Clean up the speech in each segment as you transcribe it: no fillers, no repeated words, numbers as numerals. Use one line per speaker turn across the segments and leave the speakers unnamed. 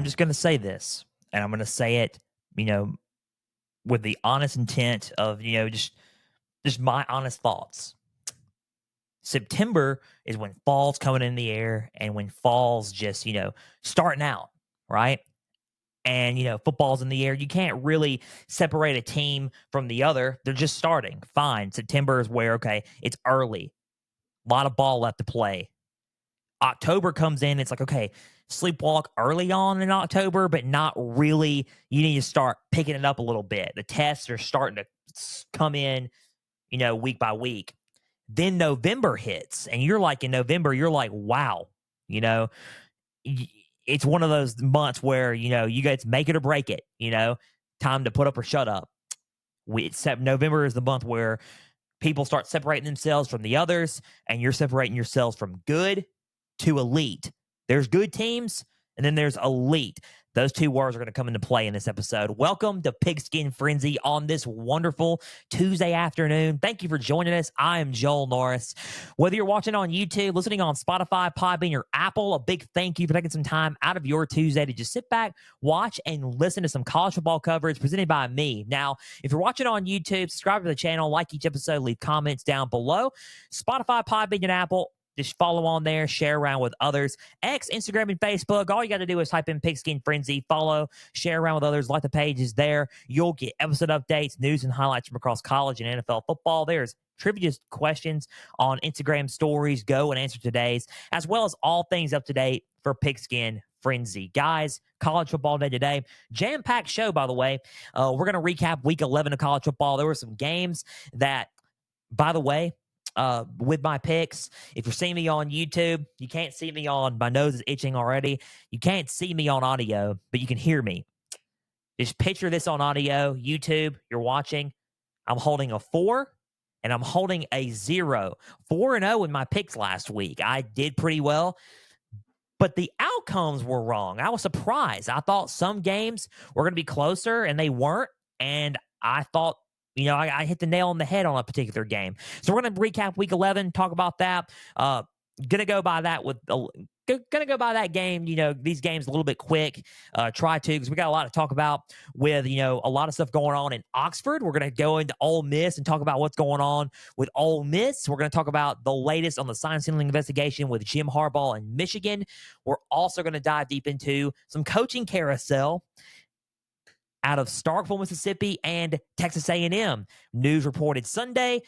just going to say this, and I'm going to say it, with the honest intent of, just my honest thoughts. September is when fall's coming in the air and when fall's just, starting out, right? And, football's in the air. You can't really separate a team from the other. They're just starting. Fine. September is where, okay, it's early. A lot of ball left to play. October comes in. It's like, okay, sleepwalk early on in October, but not really. You need to start picking it up a little bit. The tests are starting to come in, week by week. Then November hits, and you're like, in November, you're like, wow, it's one of those months where, you guys make it or break it, time to put up or shut up. November is the month where people start separating themselves from the others, and you're separating yourselves from good to elite. There's good teams, and then there's elite. Those two words are going to come into play in this episode. Welcome to Pigskin Frenzy on this wonderful Tuesday afternoon. Thank you for joining us. I am Joel Norris. Whether you're watching on YouTube, listening on Spotify, Podbean, or Apple, a big thank you for taking some time out of your Tuesday to just sit back, watch, and listen to some college football coverage presented by me. Now, if you're watching on YouTube, subscribe to the channel, like each episode, leave comments down below. Spotify, Podbean, and Apple, just follow on there, share around with others. X, Instagram, and Facebook. All you got to do is type in Pigskin Frenzy, follow, share around with others, like the pages there. You'll get episode updates, news, and highlights from across college and NFL football. There's trivia questions on Instagram stories. Go and answer today's, as well as all things up to date for Pigskin Frenzy. Guys, college football day today. Jam-packed show, by the way. We're going to recap week 11 of college football. There were some games that, by the way, with my picks. If you're seeing me on YouTube, you can't see me on, my nose is itching already. You can't see me on audio, but you can hear me. Just picture this on audio. YouTube, you're watching. I'm holding a 4 and I'm holding a 0. 4-0 in my picks last week. I did pretty well, but the outcomes were wrong. I was surprised. I thought some games were going to be closer and they weren't. And I thought, I hit the nail on the head on a particular game. So we're going to recap week 11, talk about that. Gonna go by that game. These games a little bit quick. Try to, because we got a lot to talk about with a lot of stuff going on in Oxford. We're gonna go into Ole Miss and talk about what's going on with Ole Miss. We're gonna talk about the latest on the sign stealing investigation with Jim Harbaugh in Michigan. We're also gonna dive deep into some coaching carousel out of Starkville, Mississippi, and Texas A&M. News reported Sunday.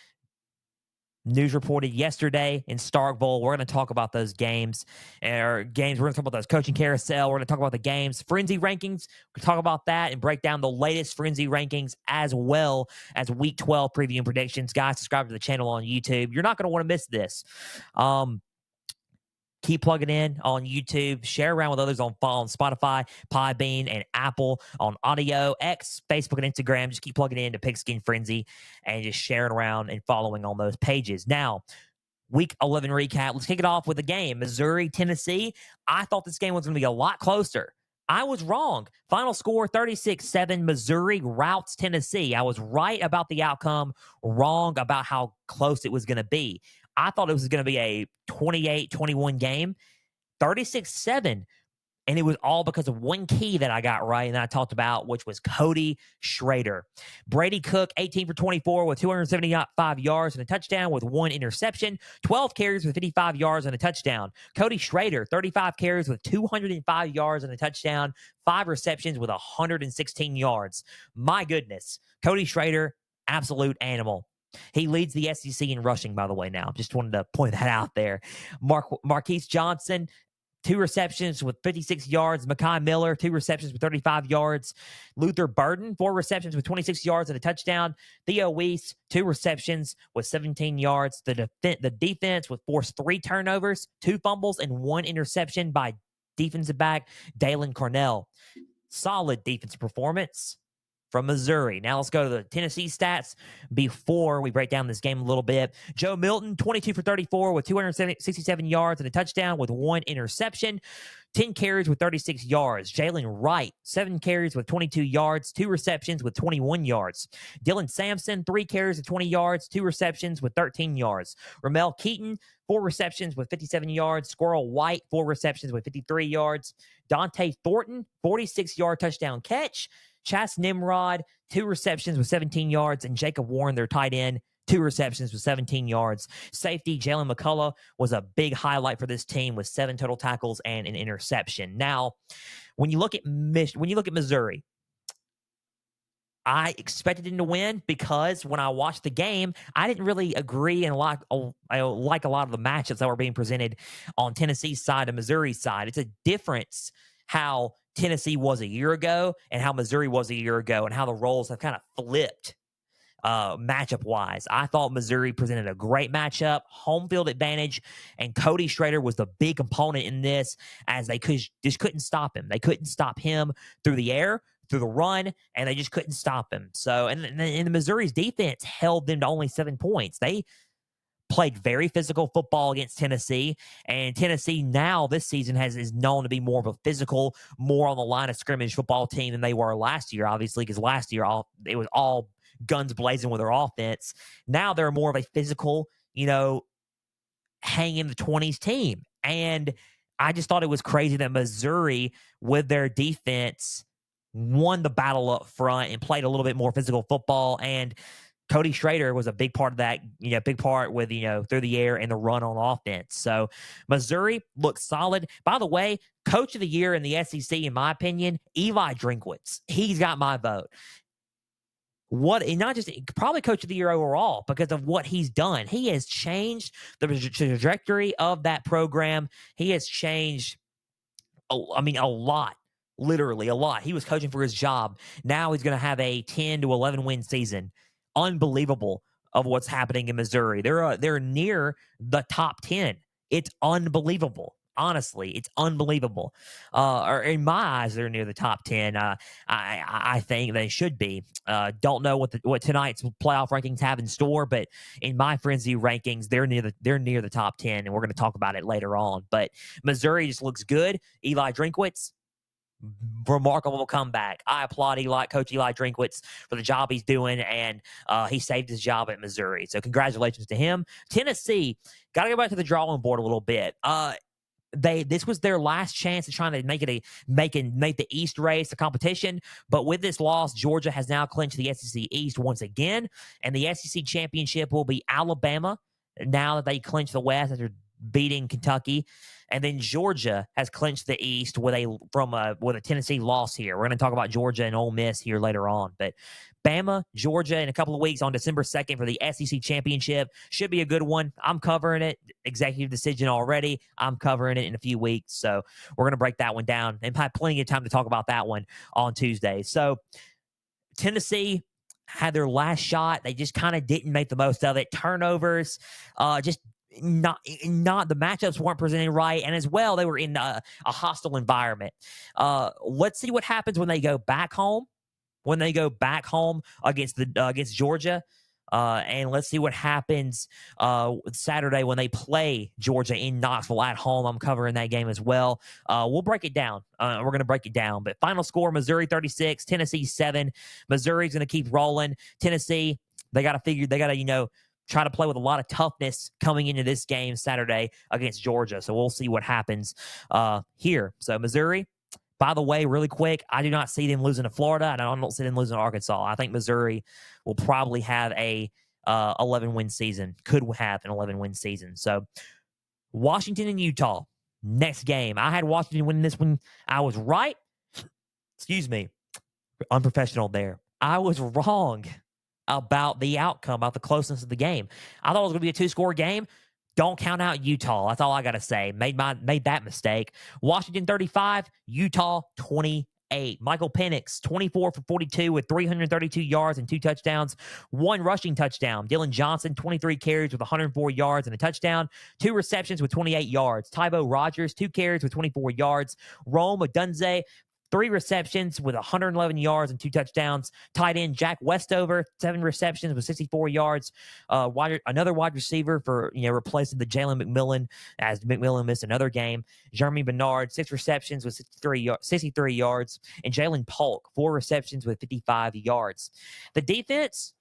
News reported yesterday in Starkville. We're going to talk about those games. We're going to talk about those coaching carousel. We're going to talk about the games. Frenzy rankings. We're going to talk about that and break down the latest Frenzy rankings as well as Week 12 preview and predictions. Guys, subscribe to the channel on YouTube. You're not going to want to miss this. Keep plugging in on YouTube. Share around with others on Spotify, Podbean, and Apple on audio, X, Facebook, and Instagram. Just keep plugging in to Pigskin Frenzy and just sharing around and following on those pages. Now, Week 11 recap. Let's kick it off with a game. Missouri, Tennessee. I thought this game was going to be a lot closer. I was wrong. Final score, 36-7. Missouri routs Tennessee. I was right about the outcome, wrong about how close it was going to be. I thought it was going to be a 28-21 game, 36-7. And it was all because of one key that I got right and that I talked about, which was Cody Schrader. Brady Cook, 18 for 24 with 275 yards and a touchdown with 1 interception, 12 carries with 55 yards and a touchdown. Cody Schrader, 35 carries with 205 yards and a touchdown, 5 receptions with 116 yards. My goodness. Cody Schrader, absolute animal. He leads the SEC in rushing, by the way, now. Just wanted to point that out there. Marquise Johnson, 2 receptions with 56 yards. Mekhi Miller, 2 receptions with 35 yards. Luther Burden, 4 receptions with 26 yards and a touchdown. Theo Weiss, 2 receptions with 17 yards. The defense with forced 3 turnovers, 2 fumbles, and 1 interception by defensive back Dalen Cornell. Solid defensive performance. from Missouri. Now let's go to the Tennessee stats before we break down this game a little bit. Joe Milton, 22 for 34 with 267 yards and a touchdown with 1 interception. 10 carries with 36 yards. Jalen Wright, 7 carries with 22 yards, 2 receptions with 21 yards. Dylan Sampson, 3 carries with 20 yards, 2 receptions with 13 yards. Ramel Keaton, 4 receptions with 57 yards. Squirrel White, 4 receptions with 53 yards. Dante Thornton, 46-yard touchdown catch. Chas Nimrod, 2 receptions with 17 yards. And Jacob Warren, their tight end, 2 receptions with 17 yards. Safety Jalen McCullough was a big highlight for this team with 7 total tackles and an interception. Now, when you look at Missouri, I expected them to win because when I watched the game, I didn't really agree and like a lot of the matchups that were being presented on Tennessee's side and Missouri's side. It's a difference how Tennessee was a year ago and how Missouri was a year ago and how the roles have kind of flipped. Matchup wise, I thought Missouri presented a great matchup, home field advantage, and Cody Schrader was the big component in this as they just couldn't stop him. They couldn't stop him through the air, through the run, and they just couldn't stop him. So, and the Missouri's defense held them to only 7 points. They played very physical football against Tennessee, and Tennessee now this season is known to be more of a physical, more on the line of scrimmage football team than they were last year, obviously, because last year it was all guns blazing with their offense. Now they're more of a physical, hang in the 20s team. And I just thought it was crazy that Missouri, with their defense, won the battle up front and played a little bit more physical football. And Cody Schrader was a big part of that, big part with, through the air and the run on offense. So Missouri looks solid. By the way, Coach of the Year in the SEC, in my opinion, Eli Drinkwitz. He's got my vote. Not just probably Coach of the Year overall because of what he's done. He has changed the trajectory of that program. He has changed, a lot, literally a lot. He was coaching for his job. Now he's going to have a 10 to 11 win season. Unbelievable of what's happening in Missouri. They're near the top 10. It's unbelievable. Honestly, it's unbelievable. Or in my eyes, they're near the top 10. I think they should be. Don't know what tonight's playoff rankings have in store, but in my frenzy rankings, they're near the top 10, and we're going to talk about it later on. But Missouri just looks good. Eli Drinkwitz, remarkable comeback. I applaud Coach Eli Drinkwitz for the job he's doing, and he saved his job at Missouri. So congratulations to him. Tennessee, got to go back to the drawing board a little bit. This was their last chance at trying to make the East race a competition. But with this loss, Georgia has now clinched the SEC East once again, and the SEC championship will be Alabama now that they clinched the West after beating Kentucky. And then Georgia has clinched the East with a Tennessee loss here. We're going to talk about Georgia and Ole Miss here later on. But Bama, Georgia in a couple of weeks on December 2nd for the SEC Championship. Should be a good one. I'm covering it. Executive decision already. I'm covering it in a few weeks. So we're going to break that one down and have plenty of time to talk about that one on Tuesday. So Tennessee had their last shot. They just kind of didn't make the most of it. Turnovers, just not the matchups weren't presented right, and as well they were in a hostile environment. Let's see what happens when they go back home. Against Georgia, and let's see what happens Saturday when they play Georgia in Knoxville at home. I'm covering that game as well. We'll break it down. We're going to break it down. But final score: Missouri 36, Tennessee 7. Missouri's going to keep rolling. Tennessee, they got to try to play with a lot of toughness coming into this game Saturday against Georgia. So we'll see what happens here. So Missouri, by the way, really quick, I do not see them losing to Florida, and I don't see them losing to Arkansas. I think Missouri will probably have a 11-win season, could have an 11-win season. So Washington and Utah, next game. I had Washington winning this one. I was right. Excuse me. Unprofessional there. I was wrong about the outcome, about the closeness of the game. I thought it was going to be a 2-score game. Don't count out Utah. That's all I got to say. Made that mistake. Washington 35, Utah 28. Michael Penix, 24 for 42 with 332 yards and 2 touchdowns. 1 rushing touchdown. Dylan Johnson, 23 carries with 104 yards and a touchdown. 2 receptions with 28 yards. Tybo Rogers, 2 carries with 24 yards. Rome Odunze, 3 receptions with 111 yards and 2 touchdowns. Tight end Jack Westover, 7 receptions with 64 yards. Another wide receiver for, replacing the Jalen McMillan, as McMillan missed another game. Jeremy Bernard, 6 receptions with 63 yards. And Jalen Polk, 4 receptions with 55 yards. The defense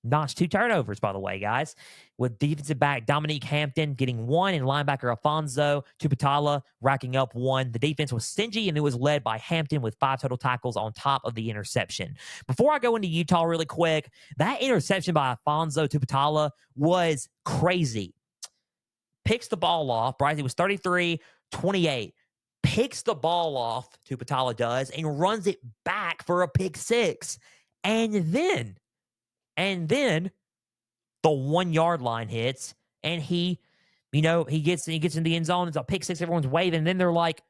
notched 2 turnovers, by the way, guys, with defensive back Dominique Hampton getting 1 and linebacker Alfonso Tupatala racking up 1. The defense was stingy, and it was led by Hampton with 5 total tackles on top of the interception. Before I go into Utah really quick, that interception by Alfonso Tupatala was crazy. Picks the ball off. Bryce, it was 33-28. Picks the ball off, Tupatala does, and runs it back for a pick 6. And then the 1 yard line hits, and he gets in the end zone. It's a pick 6. Everyone's waving. And then they're like,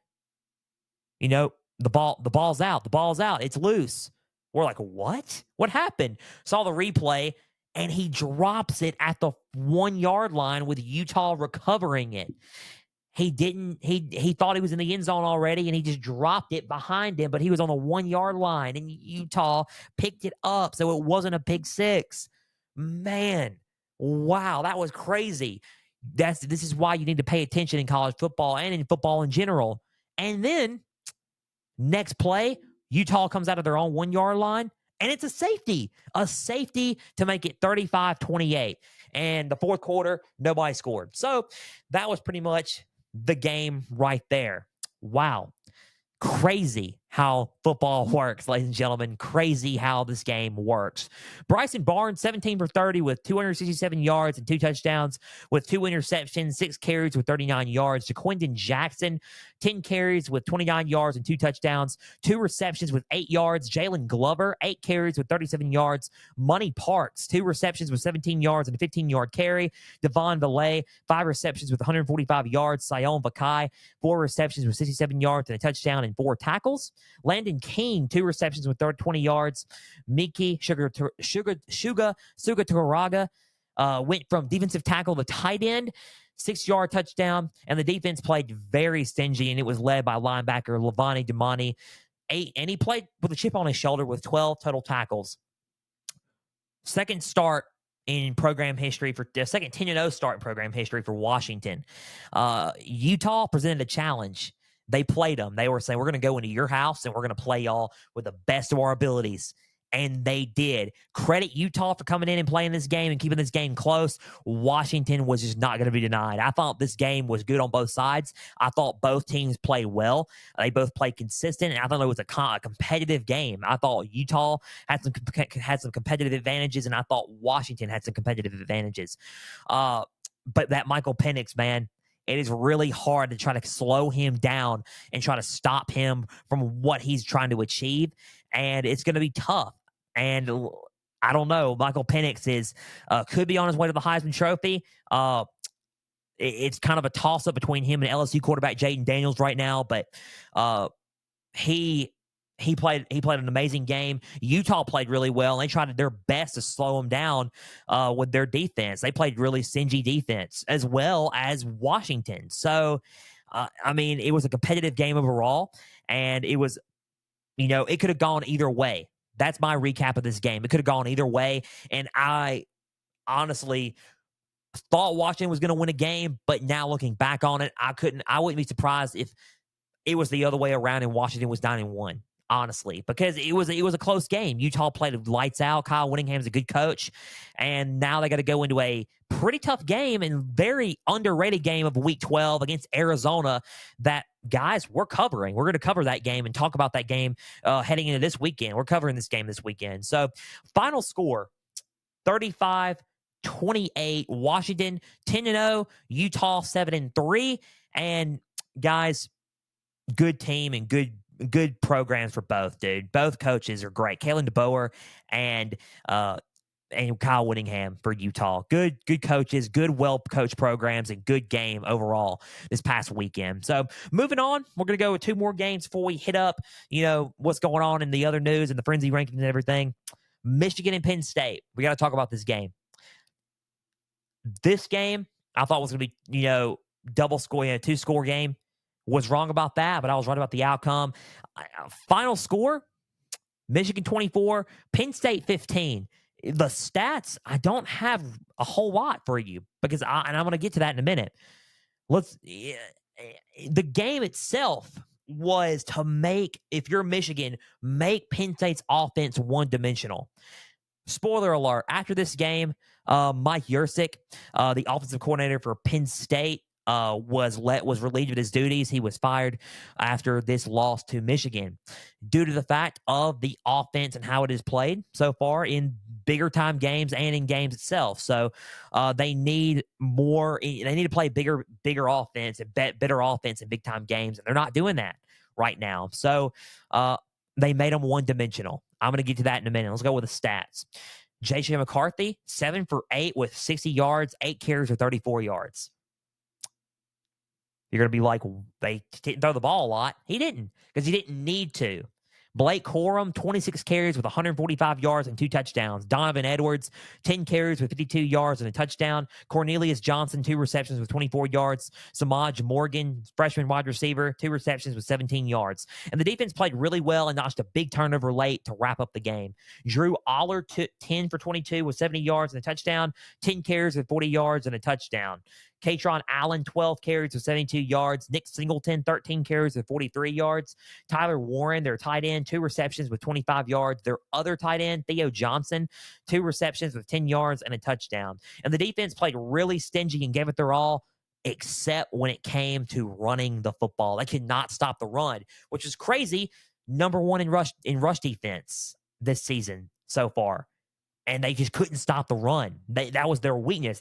the ball's out. The ball's out. It's loose. We're like, what? What happened? Saw the replay, and he drops it at the 1 yard line with Utah recovering it. He thought he was in the end zone already, and he just dropped it behind him, but he was on the 1 yard line, and Utah picked it up, so it wasn't a pick 6. Man, wow, that was crazy. This is why you need to pay attention in college football and in football in general. And then, next play, Utah comes out of their own 1 yard line, and it's a safety to make it 35-28. And the fourth quarter, nobody scored. So that was pretty much the game right there. Wow. Crazy how football works, ladies and gentlemen. Crazy how this game works. Bryson Barnes, 17 for 30 with 267 yards and 2 touchdowns with 2 interceptions, 6 carries with 39 yards. Jaquindon Jackson, 10 carries with 29 yards and 2 touchdowns, 2 receptions with 8 yards. Jalen Glover, 8 carries with 37 yards. Money Parks, 2 receptions with 17 yards and a 15-yard carry. Devon Valet, 5 receptions with 145 yards. Sion Vakai, 4 receptions with 67 yards and a touchdown and 4 tackles. Landon King, 2 receptions with 20 yards. Miki Suga Turaga went from defensive tackle to tight end, 6-yard touchdown, and the defense played very stingy, and it was led by linebacker Levani Damani, 8, and he played with a chip on his shoulder with 12 total tackles. Second start in program history for the second 10-0 start in program history for Washington. Utah presented a challenge. They played them. They were saying, we're going to go into your house and we're going to play y'all with the best of our abilities. And they did. Credit Utah for coming in and playing this game and keeping this game close. Washington was just not going to be denied. I thought this game was good on both sides. I thought both teams played well. They both played consistent, and I thought it was a competitive game. I thought Utah had some competitive advantages, and I thought Washington had some competitive advantages. But that Michael Penix, man, it is really hard to try to slow him down and try to stop him from what he's trying to achieve. And it's going to be tough. And I don't know. Michael Penix could be on his way to the Heisman Trophy. It's kind of a toss-up between him and LSU quarterback Jaden Daniels right now. But he played an amazing game. Utah played really well, and they tried their best to slow him down with their defense. They played really stingy defense as well as Washington. So, it was a competitive game overall, and it was, it could have gone either way. That's my recap of this game. It could have gone either way, and I honestly thought Washington was going to win a game, but now looking back on it, I wouldn't be surprised if it was the other way around and Washington was 9-1. Honestly, because it was a close game. Utah played lights out. Kyle Whittingham's a good coach, and now they got to go into a pretty tough game and very underrated game of Week 12 against Arizona. That, guys, we're covering. We're going to cover that game and talk about that game heading into this weekend. We're covering this game this weekend. So, final score: 35-28. Washington 10-0. Utah 7-3. And guys, good team and good programs for both, dude. Both coaches are great. Kalen DeBoer and Kyle Whittingham for Utah. Good coaches, good, well-coached programs, and good game overall this past weekend. So moving on, we're going to go with 2 more games before we hit up, what's going on in the other news and the frenzy rankings and everything. Michigan and Penn State. We got to talk about this game. This game, I thought was going to be, double score, 2-score game. Was wrong about that, but I was right about the outcome. Final score, Michigan 24, Penn State 15. The stats, I don't have a whole lot for you because and I'm going to get to that in a minute. The game itself was to make, if you're Michigan, make Penn State's offense one-dimensional. Spoiler alert, after this game, Mike Yurcik, the offensive coordinator for Penn State, was relieved of his duties. He was fired after this loss to Michigan due to the fact of the offense and how it is played so far in bigger time games and in games itself. So they need more. They need to play bigger offense and better offense in big time games, and they're not doing that right now. So they made them one-dimensional. I'm going to get to that in a minute. Let's go with the stats. J.J. McCarthy, 7 for 8 with 60 yards, 8 carries for 34 yards. You're going to be like, they didn't throw the ball a lot. He didn't, because he didn't need to. Blake Corum, 26 carries with 145 yards and 2 touchdowns. Donovan Edwards, 10 carries with 52 yards and a touchdown. Cornelius Johnson, 2 receptions with 24 yards. Samaj Morgan, freshman wide receiver, 2 receptions with 17 yards. And the defense played really well and notched a big turnover late to wrap up the game. Drew Aller, 10 for 22 with 70 yards and a touchdown. 10 carries with 40 yards and a touchdown. Katron Allen, 12 carries with 72 yards. Nick Singleton, 13 carries with 43 yards. Tyler Warren, their tight end, 2 receptions with 25 yards. Their other tight end, Theo Johnson, 2 receptions with 10 yards and a touchdown. And the defense played really stingy and gave it their all, except when it came to running the football. They could not stop the run, which is crazy. Number 1 in rush defense this season so far. And they just couldn't stop the run. That was their weakness.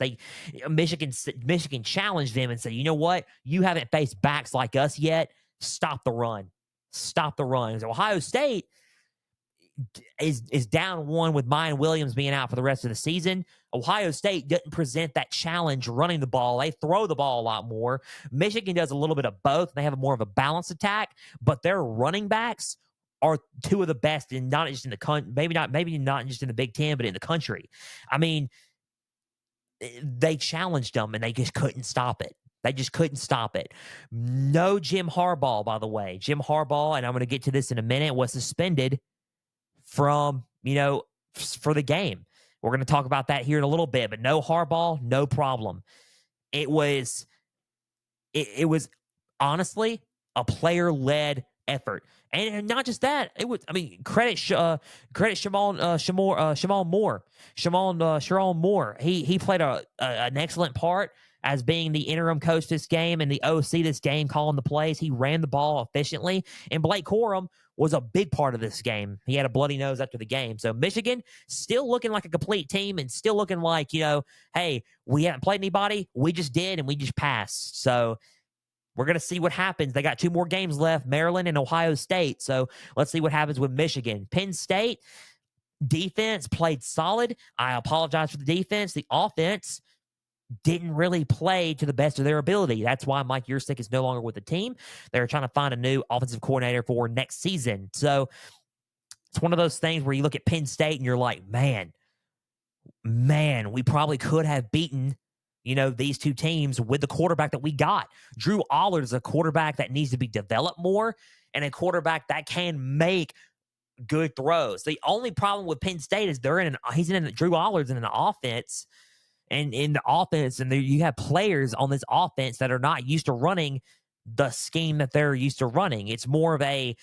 Michigan challenged them and said, you know what? You haven't faced backs like us yet. Stop the run. Stop the run. So Ohio State is down 1 with Mayan Williams being out for the rest of the season. Ohio State didn't present that challenge running the ball. They throw the ball a lot more. Michigan does a little bit of both. They have more of a balanced attack, but their running backs are 2 of the best, and not just in the country, maybe not just in the Big Ten, but in the country. I mean, they challenged them, and they just couldn't stop it. They just couldn't stop it. No Jim Harbaugh, by the way. Jim Harbaugh, and I'm going to get to this in a minute, was suspended from, for the game. We're going to talk about that here in a little bit, but no Harbaugh, no problem. It was honestly a player-led effort. And not just that, it was, credit Shamal Moore. He played an excellent part as being the interim coach this game and the OC this game, calling the plays. He ran the ball efficiently. And Blake Corum was a big part of this game. He had a bloody nose after the game. So Michigan still looking like a complete team and still looking like, hey, we haven't played anybody. We just did, and we just passed. So we're going to see what happens. They got 2 more games left, Maryland and Ohio State. So let's see what happens with Michigan. Penn State defense played solid. I apologize for the defense. The offense didn't really play to the best of their ability. That's why Mike Yurcik is no longer with the team. They're trying to find a new offensive coordinator for next season. So it's one of those things where you look at Penn State and you're like, man, we probably could have beaten these 2 teams with the quarterback that we got. Drew Aller is a quarterback that needs to be developed more and a quarterback that can make good throws. The only problem with Penn State is Drew Aller's in an offense, and in the offense, and you have players on this offense that are not used to running the scheme that they're used to running. It's more of a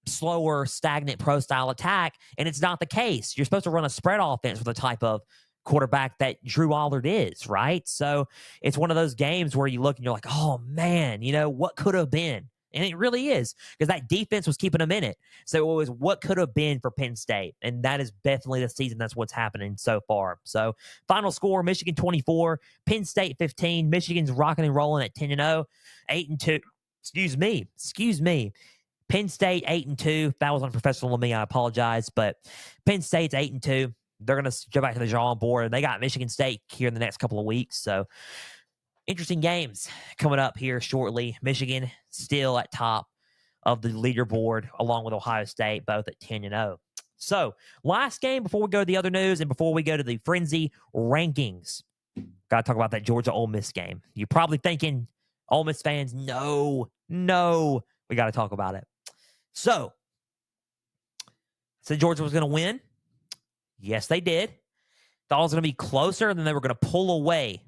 slower, stagnant pro-style attack, and it's not the case. You're supposed to run a spread offense with the type of quarterback that Drew Allard is, right? So it's one of those games where you look and you're like, oh man, what could have been? And it really is, because that defense was keeping them in it. So it was what could have been for Penn State. And that is definitely the season. That's what's happening so far. So final score, Michigan 24, Penn State 15. Michigan's rocking and rolling at 10-0, 8-2. Excuse me. Penn State 8-2. That was unprofessional of me. I apologize. But Penn State's 8-2. They're going to go back to the drawing board. And they got Michigan State here in the next couple of weeks. So interesting games coming up here shortly. Michigan still at top of the leaderboard along with Ohio State, both at 10-0. So last game before we go to the other news and before we go to the Frenzy rankings, got to talk about that Georgia Ole Miss game. You're probably thinking, Ole Miss fans, no, we got to talk about it. So, said Georgia was going to win. Yes, they did. Thought it was going to be closer, and then they were going to pull away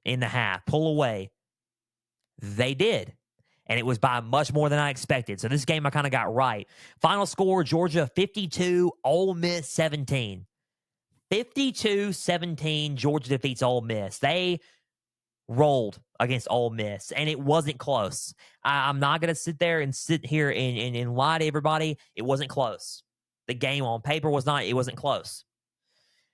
in the half. Pull away. They did. And it was by much more than I expected. So this game I kind of got right. Final score, Georgia 52, Ole Miss 17. 52-17, Georgia defeats Ole Miss. They rolled against Ole Miss, and it wasn't close. I'm not going to sit here and lie to everybody. It wasn't close. The game on paper it wasn't close.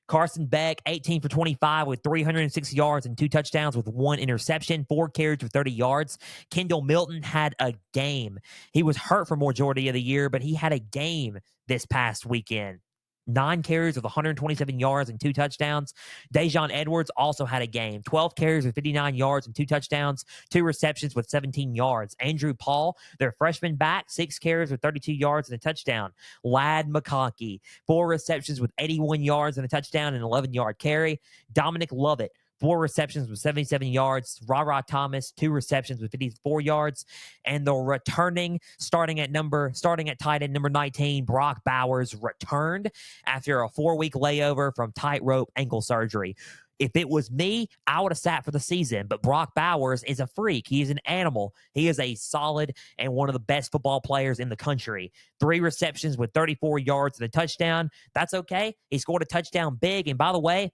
Carson Beck, 18 for 25 with 306 yards and 2 touchdowns with 1 interception, 4 carries for 30 yards. Kendall Milton had a game. He was hurt for majority of the year, but he had a game this past weekend. 9 carries with 127 yards and 2 touchdowns. Dejon Edwards also had a game. 12 carries with 59 yards and 2 touchdowns, 2 receptions with 17 yards. Andrew Paul, their freshman back, 6 carries with 32 yards and a touchdown. Lad McConkey, 4 receptions with 81 yards and a touchdown and an 11-yard carry. Dominic Lovett, 4 receptions with 77 yards. Ra Thomas, 2 receptions with 54 yards. And the returning, starting at tight end number 19, Brock Bowers returned after a 4-week layover from tightrope ankle surgery. If it was me, I would have sat for the season. But Brock Bowers is a freak. He is an animal. He is a solid and one of the best football players in the country. 3 receptions with 34 yards and a touchdown. That's okay. He scored a touchdown big. And by the way,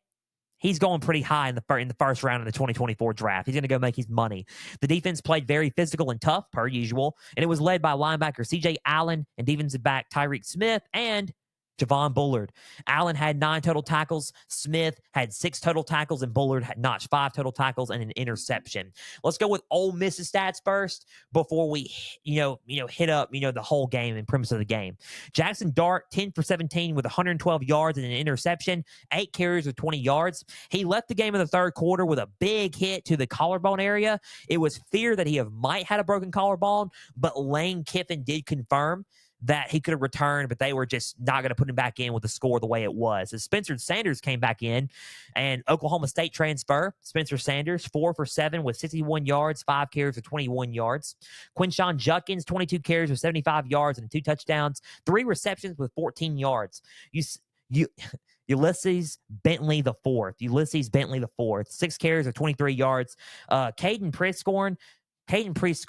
he's going pretty high in the first round of the 2024 draft. He's going to go make his money. The defense played very physical and tough, per usual, and it was led by linebacker C.J. Allen and defensive back Tyreek Smith and Javon Bullard. Allen had 9 total tackles. Smith had 6 total tackles, and Bullard had notched 5 total tackles and an interception. Let's go with Ole Miss's stats first before we, hit up, the whole game and premise of the game. Jackson Dart, 10 for 17 with 112 yards and an interception, 8 carries with 20 yards. He left the game in the third quarter with a big hit to the collarbone area. It was fear that he might have had a broken collarbone, but Lane Kiffin did confirm that he could have returned, but they were just not going to put him back in with the score the way it was. As Spencer Sanders came back in, and Oklahoma State transfer, Spencer Sanders, 4 for 7 with 61 yards, 5 carries with 21 yards. Quinshawn Judkins, 22 carries with 75 yards and 2 touchdowns, 3 receptions with 14 yards. Ulysses Bentley the fourth, 6 carries with 23 yards. Caden Priest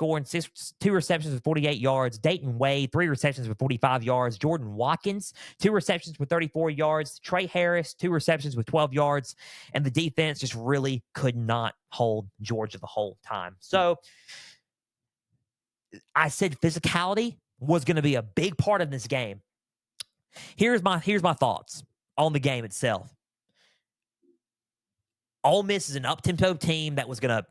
2 receptions with 48 yards. Dayton Wade, 3 receptions with 45 yards. Jordan Watkins, 2 receptions with 34 yards. Trey Harris, 2 receptions with 12 yards. And the defense just really could not hold Georgia the whole time. So I said physicality was going to be a big part of this game. Here's my thoughts on the game itself. Ole Miss is an up-tempo team that was going to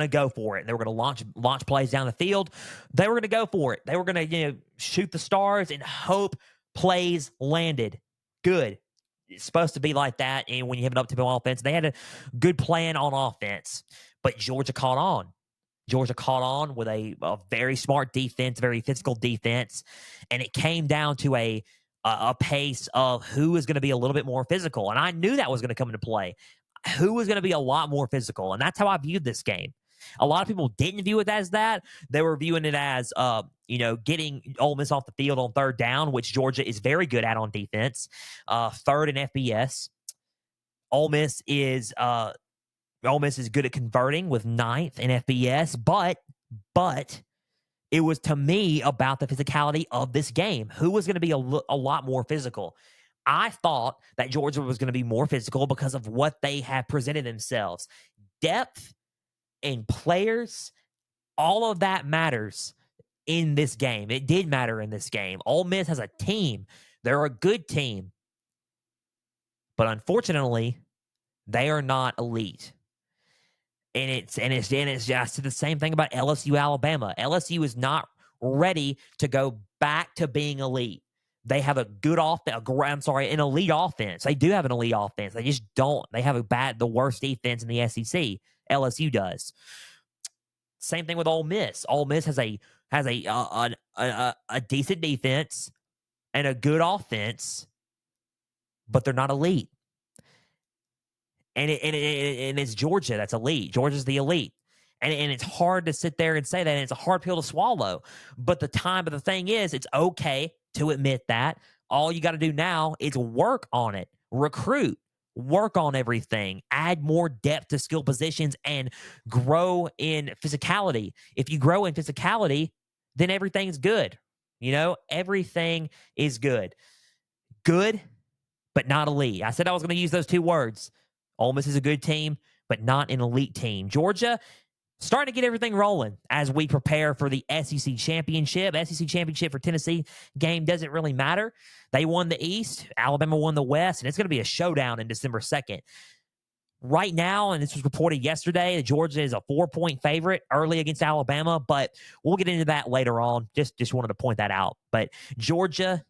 go for it. They were going to launch plays down the field. They were going to go for it. They were going to shoot the stars and hope plays landed. Good. It's supposed to be like that. And when you have an up-tempo offense, they had a good plan on offense. But Georgia caught on. Georgia caught on with a very smart defense, very physical defense. And it came down to a pace of who is going to be a little bit more physical. And I knew that was going to come into play. Who was going to be a lot more physical. And that's how I viewed this game. A lot of people didn't view it as that. They were viewing it as, getting Ole Miss off the field on third down, which Georgia is very good at on defense. Third in FBS. Ole Miss is good at converting with 9th in FBS, but it was, to me, about the physicality of this game. Who was going to be a lot more physical? I thought that Georgia was going to be more physical because of what they have presented themselves. Depth and players, all of that matters in this game. It did matter in this game. Ole Miss has a team. They're a good team. But unfortunately, they are not elite. And it's just the same thing about LSU, Alabama. LSU is not ready to go back to being elite. They have a good an elite offense. They do have an elite offense. They just don't. They have the worst defense in the SEC. LSU does. Same thing with Ole Miss. Ole Miss has a decent defense and a good offense, but they're not elite. And it's Georgia that's elite. Georgia's the elite. And it's hard to sit there and say that, and it's a hard pill to swallow. But the thing is, it's okay to admit that. All you got to do now is work on it, recruit, work on everything, add more depth to skill positions, and grow in physicality. If you grow in physicality, then everything's good. Everything is good. Good, but not elite. I said I was going to use those two words. Ole Miss is a good team, but not an elite team. Georgia starting to get everything rolling as we prepare for the SEC championship. SEC championship for Tennessee game doesn't really matter. They won the East. Alabama won the West, and it's going to be a showdown in December 2nd. Right now, and this was reported yesterday, Georgia is a 4-point favorite early against Alabama, but we'll get into that later on. Just wanted to point that out. But Georgia,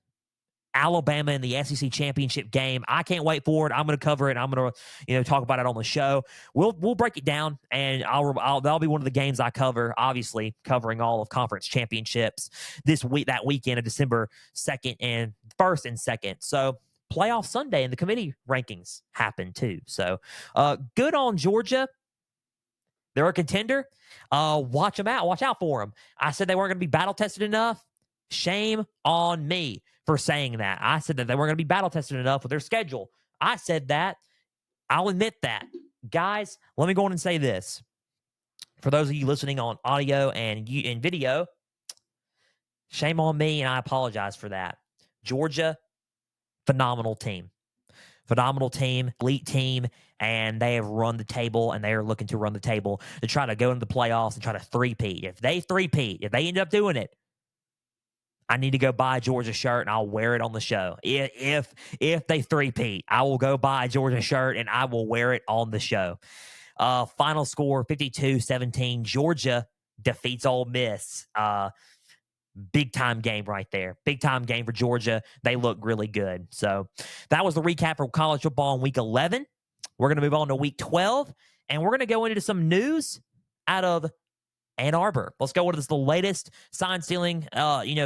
Alabama in the SEC championship game. I can't wait for it. I'm going to cover it. I'm going to, talk about it on the show. We'll break it down, and that'll be one of the games I cover. Obviously, covering all of conference championships that weekend of December 2nd and 1st and 2nd. So playoff Sunday and the committee rankings happen too. So good on Georgia. They're a contender. Watch them out. Watch out for them. I said they weren't going to be battle tested enough. Shame on me for saying that. I said that they weren't going to be battle tested enough with their schedule. I said that. I'll admit that. Guys, let me go on and say this. For those of you listening on audio and video, shame on me, and I apologize for that. Georgia, phenomenal team. Phenomenal team, elite team, and they have run the table, and they are looking to run the table to try to go into the playoffs and try to three-peat. If they end up doing it, I need to go buy a Georgia shirt, and I'll wear it on the show. If they three-peat, I will go buy a Georgia shirt, and I will wear it on the show. Final score, 52-17. Georgia defeats Ole Miss. Big-time game right there. Big-time game for Georgia. They look really good. So that was the recap for college football in Week 11. We're going to move on to Week 12, and we're going to go into some news out of Ann Arbor. Let's go. What is the latest sign stealing,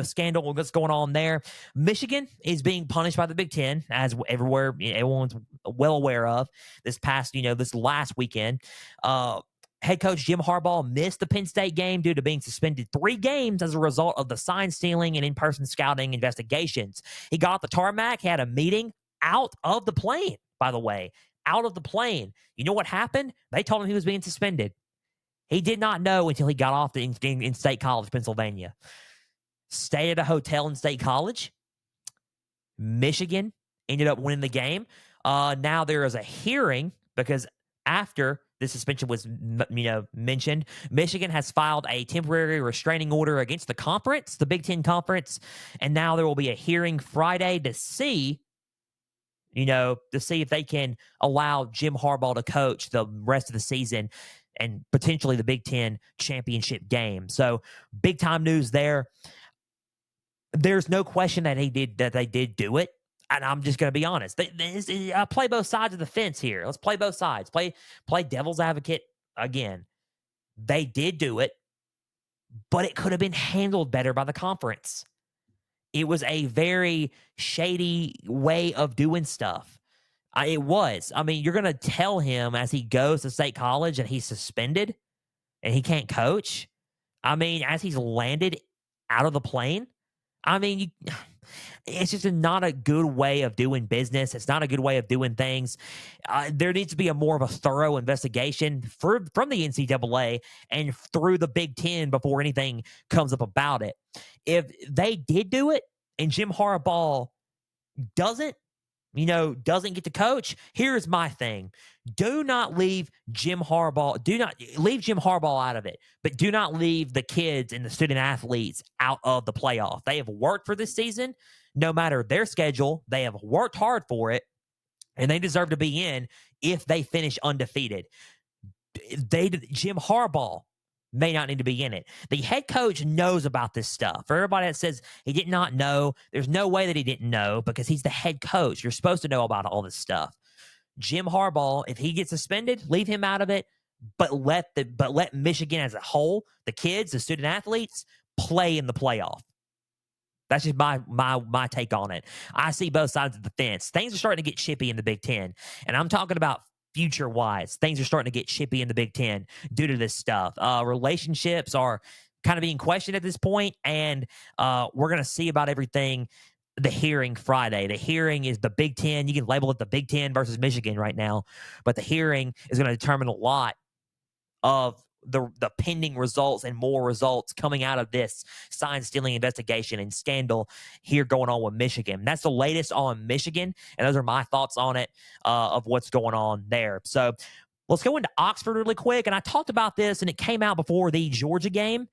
scandal? What's going on there? Michigan is being punished by the Big Ten, as everyone's well aware of. This last weekend, head coach Jim Harbaugh missed the Penn State game due to being suspended 3 games as a result of the sign stealing and in-person scouting investigations. He got off the tarmac, had a meeting out of the plane. By the way, out of the plane. You know what happened? They told him he was being suspended. He did not know until he got off in State College, Pennsylvania. Stayed at a hotel in State College. Michigan ended up winning the game. Now there is a hearing because after the suspension was mentioned, Michigan has filed a temporary restraining order against the conference, the Big Ten Conference, and now there will be a hearing Friday to see if they can allow Jim Harbaugh to coach the rest of the season and potentially the Big Ten championship game. So big time news there. There's no question that they did do it. And I'm just going to be honest. I play both sides of the fence here. Let's play both sides. Play devil's advocate again. They did do it, but it could have been handled better by the conference. It was a very shady way of doing stuff. It was. I mean, you're going to tell him as he goes to State College that he's suspended and he can't coach. I mean, as he's landed out of the plane. I mean, it's just not a good way of doing business. It's not a good way of doing things. There needs to be more of a thorough investigation from the NCAA and through the Big Ten before anything comes up about it. If they did do it and Jim Harbaugh doesn't get to coach, here's my thing. Do not leave Jim Harbaugh. Do not leave Jim Harbaugh out of it, but do not leave the kids and the student athletes out of the playoff. They have worked for this season, no matter their schedule. They have worked hard for it, and they deserve to be in if they finish undefeated. Jim Harbaugh may not need to be in it. The head coach knows about this stuff. For everybody that says he did not know, there's no way that he didn't know because he's the head coach. You're supposed to know about all this stuff. Jim Harbaugh, if he gets suspended, leave him out of it, but let Michigan as a whole, the kids, the student athletes, play in the playoff. That's just my take on it. I see both sides of the fence. Things are starting to get chippy in the Big Ten, and I'm talking about future-wise. Things are starting to get chippy in the Big Ten due to this stuff. Relationships are kind of being questioned at this point, and we're going to see about everything. The hearing Friday. The hearing is the Big Ten. You can label it the Big Ten versus Michigan right now, but the hearing is going to determine a lot of the pending results and more results coming out of this sign stealing investigation and scandal here going on with Michigan. That's the latest on Michigan, and those are my thoughts on it, of what's going on there. So let's go into Oxford really quick. And I talked about this, and it came out before the Georgia game.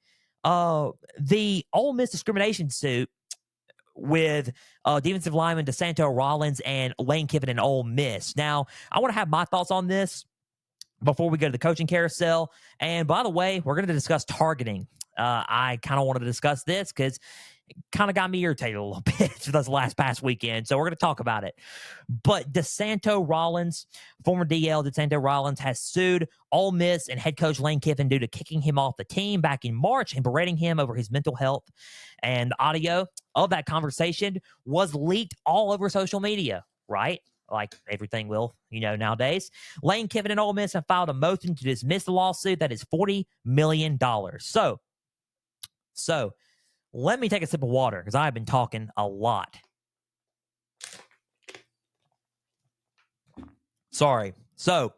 The Ole Miss discrimination suit with defensive lineman DeSanto Rollins and Lane Kiffin and Ole Miss. Now, I want to have my thoughts on this before we go to the coaching carousel. And by the way, we're going to discuss targeting. I kind of wanted to discuss this because it kind of got me irritated a little bit this past weekend. So we're going to talk about it. But DeSanto Rollins, former DL DeSanto Rollins, has sued Ole Miss and head coach Lane Kiffin due to kicking him off the team back in March and berating him over his mental health. And the audio of that conversation was leaked all over social media, right? Like everything will, nowadays. Lane Kiffin and Ole Miss have filed a motion to dismiss the lawsuit that is $40 million. So let me take a sip of water because I've been talking a lot. Sorry. So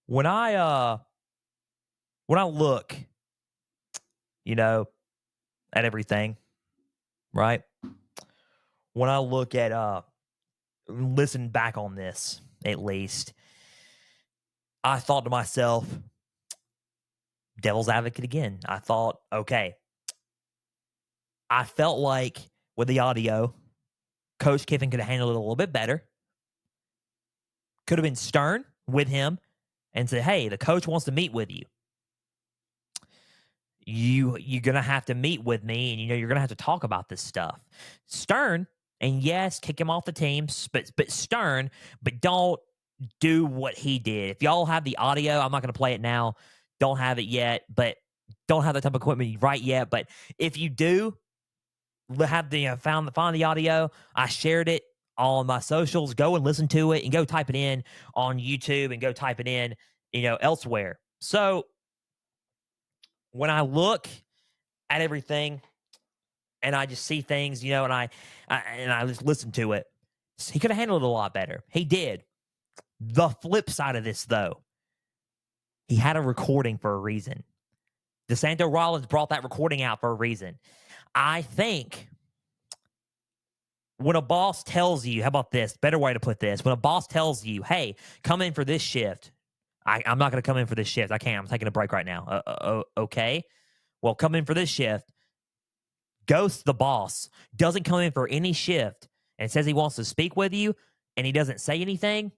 when I look, at everything, right? When I look at listen back on this, at least, I thought to myself, devil's advocate again. I thought, okay, I felt like with the audio, Coach Kiffin could have handled it a little bit better. Could have been stern with him and said, hey, the coach wants to meet with you. You're going to have to meet with me, and you're going to have to talk about this stuff. Stern, and yes, kick him off the team, but stern, but don't do what he did. If y'all have the audio, I'm not going to play it now. Don't have it yet, but don't have that type of equipment right yet. But if you do have find the audio, I shared it on my socials. Go and listen to it, and go type it in on YouTube, and go type it in, elsewhere. So when I look at everything and I just see things, and I just listen to it, he could have handled it a lot better. He did. The flip side of this, though, he had a recording for a reason. DeSanto Rollins brought that recording out for a reason. I think when a boss tells you, how about this? Better way to put this. When a boss tells you, hey, come in for this shift. I'm not going to come in for this shift. I can't. I'm taking a break right now. Okay. Well, come in for this shift. Ghosts the boss. Doesn't come in for any shift and says he wants to speak with you and he doesn't say anything.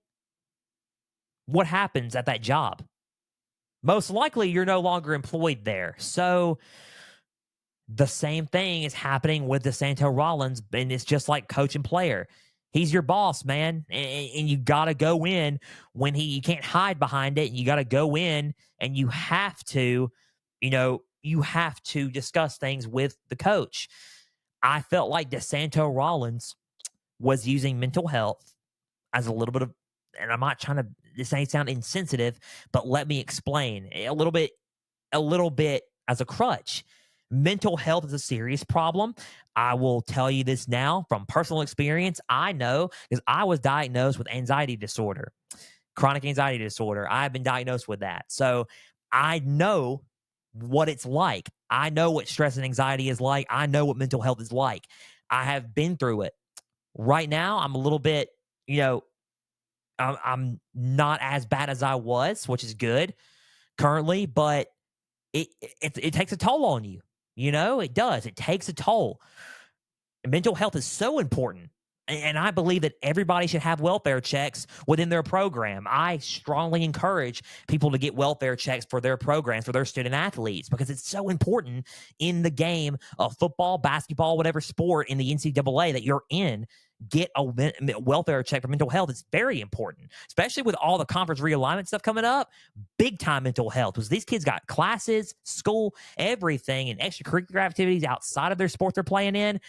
What happens at that job? Most likely you're no longer employed there. So the same thing is happening with DeSanto Rollins, and it's just like coach and player. He's your boss, man, and you got to go in when you can't hide behind it. You got to go in, and you have to discuss things with the coach. I felt like DeSanto Rollins was using mental health as a little bit of, and I'm not trying to, this ain't sound insensitive, but let me explain a little bit as a crutch. Mental health is a serious problem. I will tell you this now from personal experience. I know because I was diagnosed with anxiety disorder, chronic anxiety disorder. I've been diagnosed with that. So I know what it's like. I know what stress and anxiety is like. I know what mental health is like. I have been through it. Right now, I'm a little bit, I'm not as bad as I was, which is good currently, but it takes a toll on you. It does. It takes a toll. Mental health is so important. And I believe that everybody should have welfare checks within their program. I strongly encourage people to get welfare checks for their programs, for their student athletes, because it's so important in the game of football, basketball, whatever sport in the NCAA that you're in. Get a welfare check for mental health. It's very important, especially with all the conference realignment stuff coming up. Big time mental health, because these kids got classes, school, everything, and extracurricular activities outside of their sport they're playing in.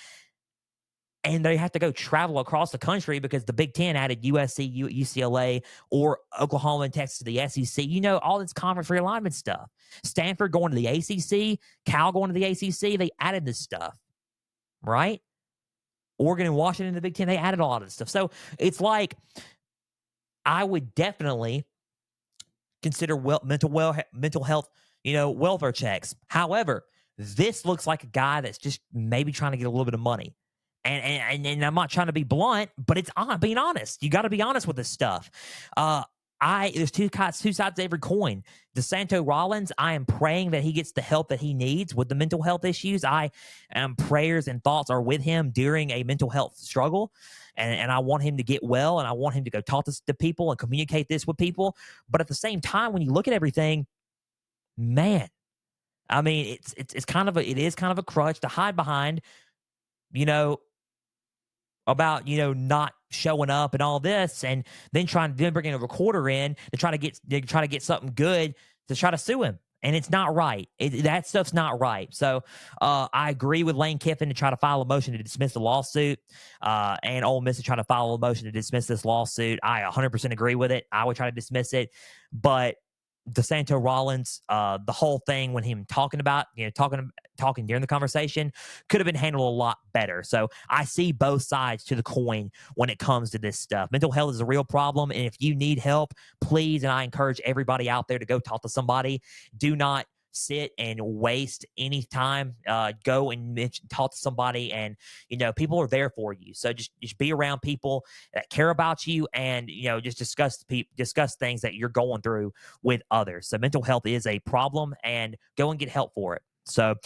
and they have to go travel across the country because the Big Ten added USC, UCLA, or Oklahoma and Texas to the SEC. All this conference realignment stuff. Stanford going to the ACC, Cal going to the ACC. They added this stuff, right? Oregon and Washington in the Big Ten, they added a lot of this stuff. So it's like I would definitely consider mental health, welfare checks. However, this looks like a guy that's just maybe trying to get a little bit of money. And I'm not trying to be blunt, but it's being honest. You got to be honest with this stuff. There's two sides to every coin. DeSanto Rollins, I am praying that he gets the help that he needs with the mental health issues. Prayers and thoughts are with him during a mental health struggle. And I want him to get well, and I want him to go talk to people and communicate this with people. But at the same time, when you look at everything, man, I mean, it is kind of a crutch to hide behind, about not showing up and all this, and then bringing a recorder in to try to get something good to try to sue him, and it's not right. That stuff's not right. So I agree with Lane Kiffin to try to file a motion to dismiss the lawsuit, and Ole Miss to try to file a motion to dismiss this lawsuit. I 100% agree with it. I would try to dismiss it, but DeSanto Rollins, the whole thing when him talking during the conversation could have been handled a lot better. So I see both sides to the coin when it comes to this stuff. Mental health is a real problem, and if you need help, please, and I encourage everybody out there to go talk to somebody. Do not sit and waste any time. Go and talk to somebody, and people are there for you. So just be around people that care about you, and just discuss things that you're going through with others. So mental health is a problem, and go and get help for it. So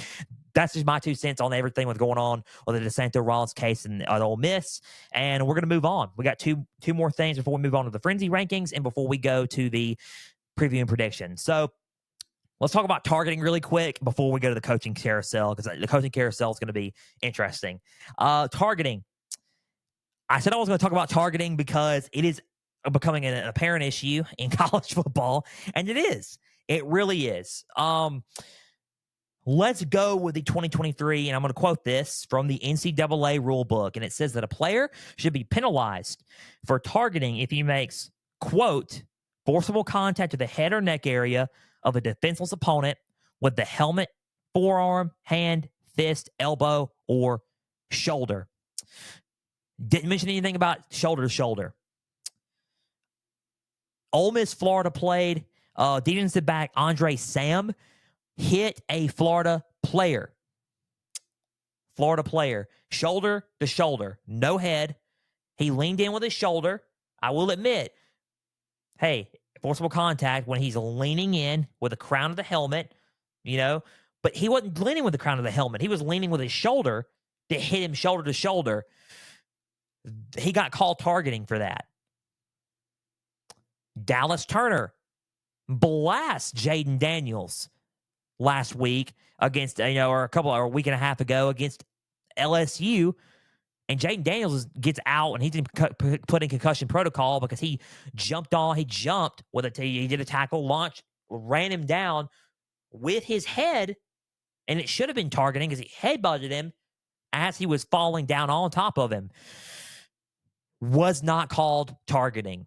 that's just my 2 cents on everything that's going on with the DeSanto Rollins case and Ole Miss. And we're going to move on. We got two more things before we move on to the Frenzy rankings and before we go to the preview and prediction. So let's talk about targeting really quick before we go to the coaching carousel, because the coaching carousel is going to be interesting. Targeting. I said I was going to talk about targeting because it is becoming an apparent issue in college football, and it is. It really is. Let's go with the 2023, and I'm going to quote this from the NCAA rule book, and it says that a player should be penalized for targeting if he makes, quote, forcible contact to the head or neck area of a defenseless opponent with the helmet, forearm, hand, fist, elbow, or shoulder. Didn't mention anything about shoulder to shoulder. Ole Miss, Florida played. Defensive back Andre Sam hit a Florida player. Shoulder to shoulder, no head. He leaned in with his shoulder. I will admit, hey, forcible contact when he's leaning in with the crown of the helmet, but he wasn't leaning with the crown of the helmet. He was leaning with his shoulder to hit him shoulder to shoulder. He got called targeting for that. Dallas Turner blasts Jaden Daniels last week against, or a week and a half ago against LSU. And Jaden Daniels gets out, and he's put in concussion protocol because he jumped with he did a tackle, launch, ran him down with his head, and it should have been targeting because he headbutted him as he was falling down on top of him. Was not called targeting.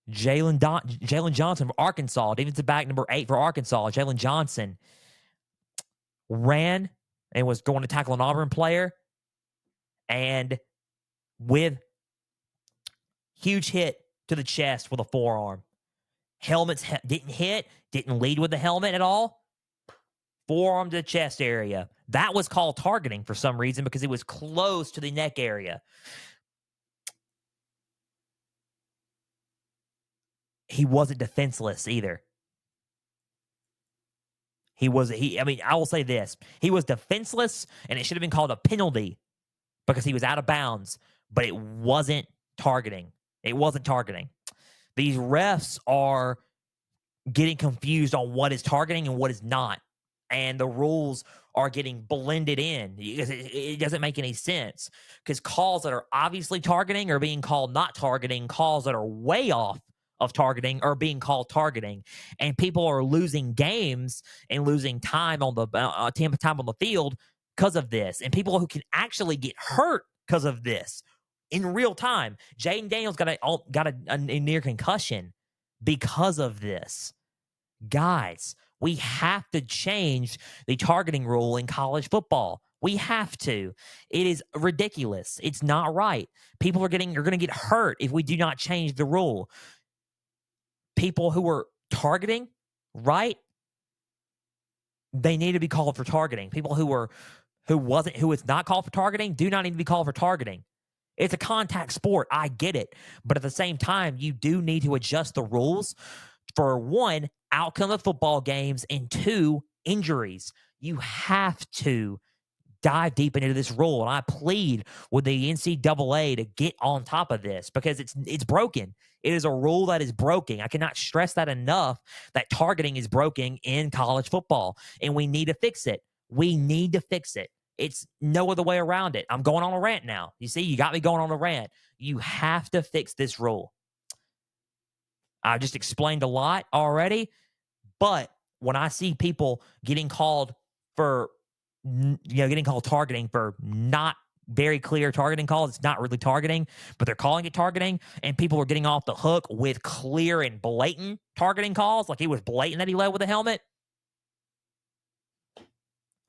Jalen Johnson from Arkansas, defensive back number 8 for Arkansas, Jalen Johnson, ran and was going to tackle an Auburn player, and with huge hit to the chest with a forearm. Helmets didn't hit, didn't lead with the helmet at all. Forearm to the chest area. That was called targeting for some reason because it was close to the neck area. He wasn't defenseless either. I will say this. He was defenseless, and it should have been called a penalty because he was out of bounds, but it wasn't targeting. These refs are getting confused on what is targeting and what is not, and the rules are getting blended in. It doesn't make any sense because calls that are obviously targeting are being called not targeting. Calls that are way off of targeting are being called targeting, and people are losing games and losing time on the field because of this, and people who can actually get hurt because of this in real time. Jaden Daniels got a near concussion because of this. Guys, we have to change the targeting rule in college football. We have to. It is ridiculous. It's not right. People are going to get hurt if we do not change the rule. People who are targeting, right? They need to be called for targeting. People who is not called for targeting do not need to be called for targeting. It's a contact sport. I get it. But at the same time, you do need to adjust the rules for, one, outcome of football games, and two, injuries. You have to dive deep into this rule. And I plead with the NCAA to get on top of this because it's broken. It is a rule that is broken. I cannot stress that enough, that targeting is broken in college football, and we need to fix it. We need to fix it. It's no other way around it. I'm going on a rant now. You see, you got me going on a rant. You have to fix this rule. I just explained a lot already, but when I see people getting called targeting for not very clear targeting calls, it's not really targeting, but they're calling it targeting, and people are getting off the hook with clear and blatant targeting calls, like it was blatant that he led with a helmet.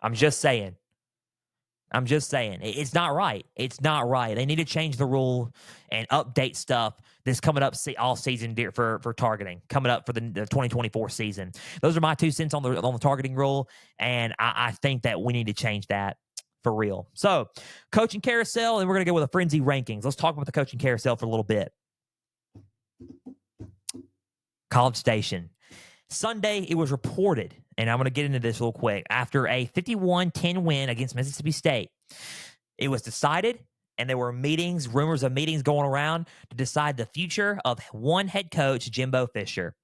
I'm just saying. It's not right. It's not right. They need to change the rule and update stuff that's coming up all season for targeting, coming up for the 2024 season. Those are my 2 cents on the targeting rule, and I think that we need to change that for real. So, coaching carousel, and we're going to go with a frenzy rankings. Let's talk about the coaching carousel for a little bit. College Station. Sunday, it was reported, and I'm going to get into this real quick, after a 51-10 win against Mississippi State, it was decided, and there were rumors of meetings going around to decide the future of one head coach, Jimbo Fisher.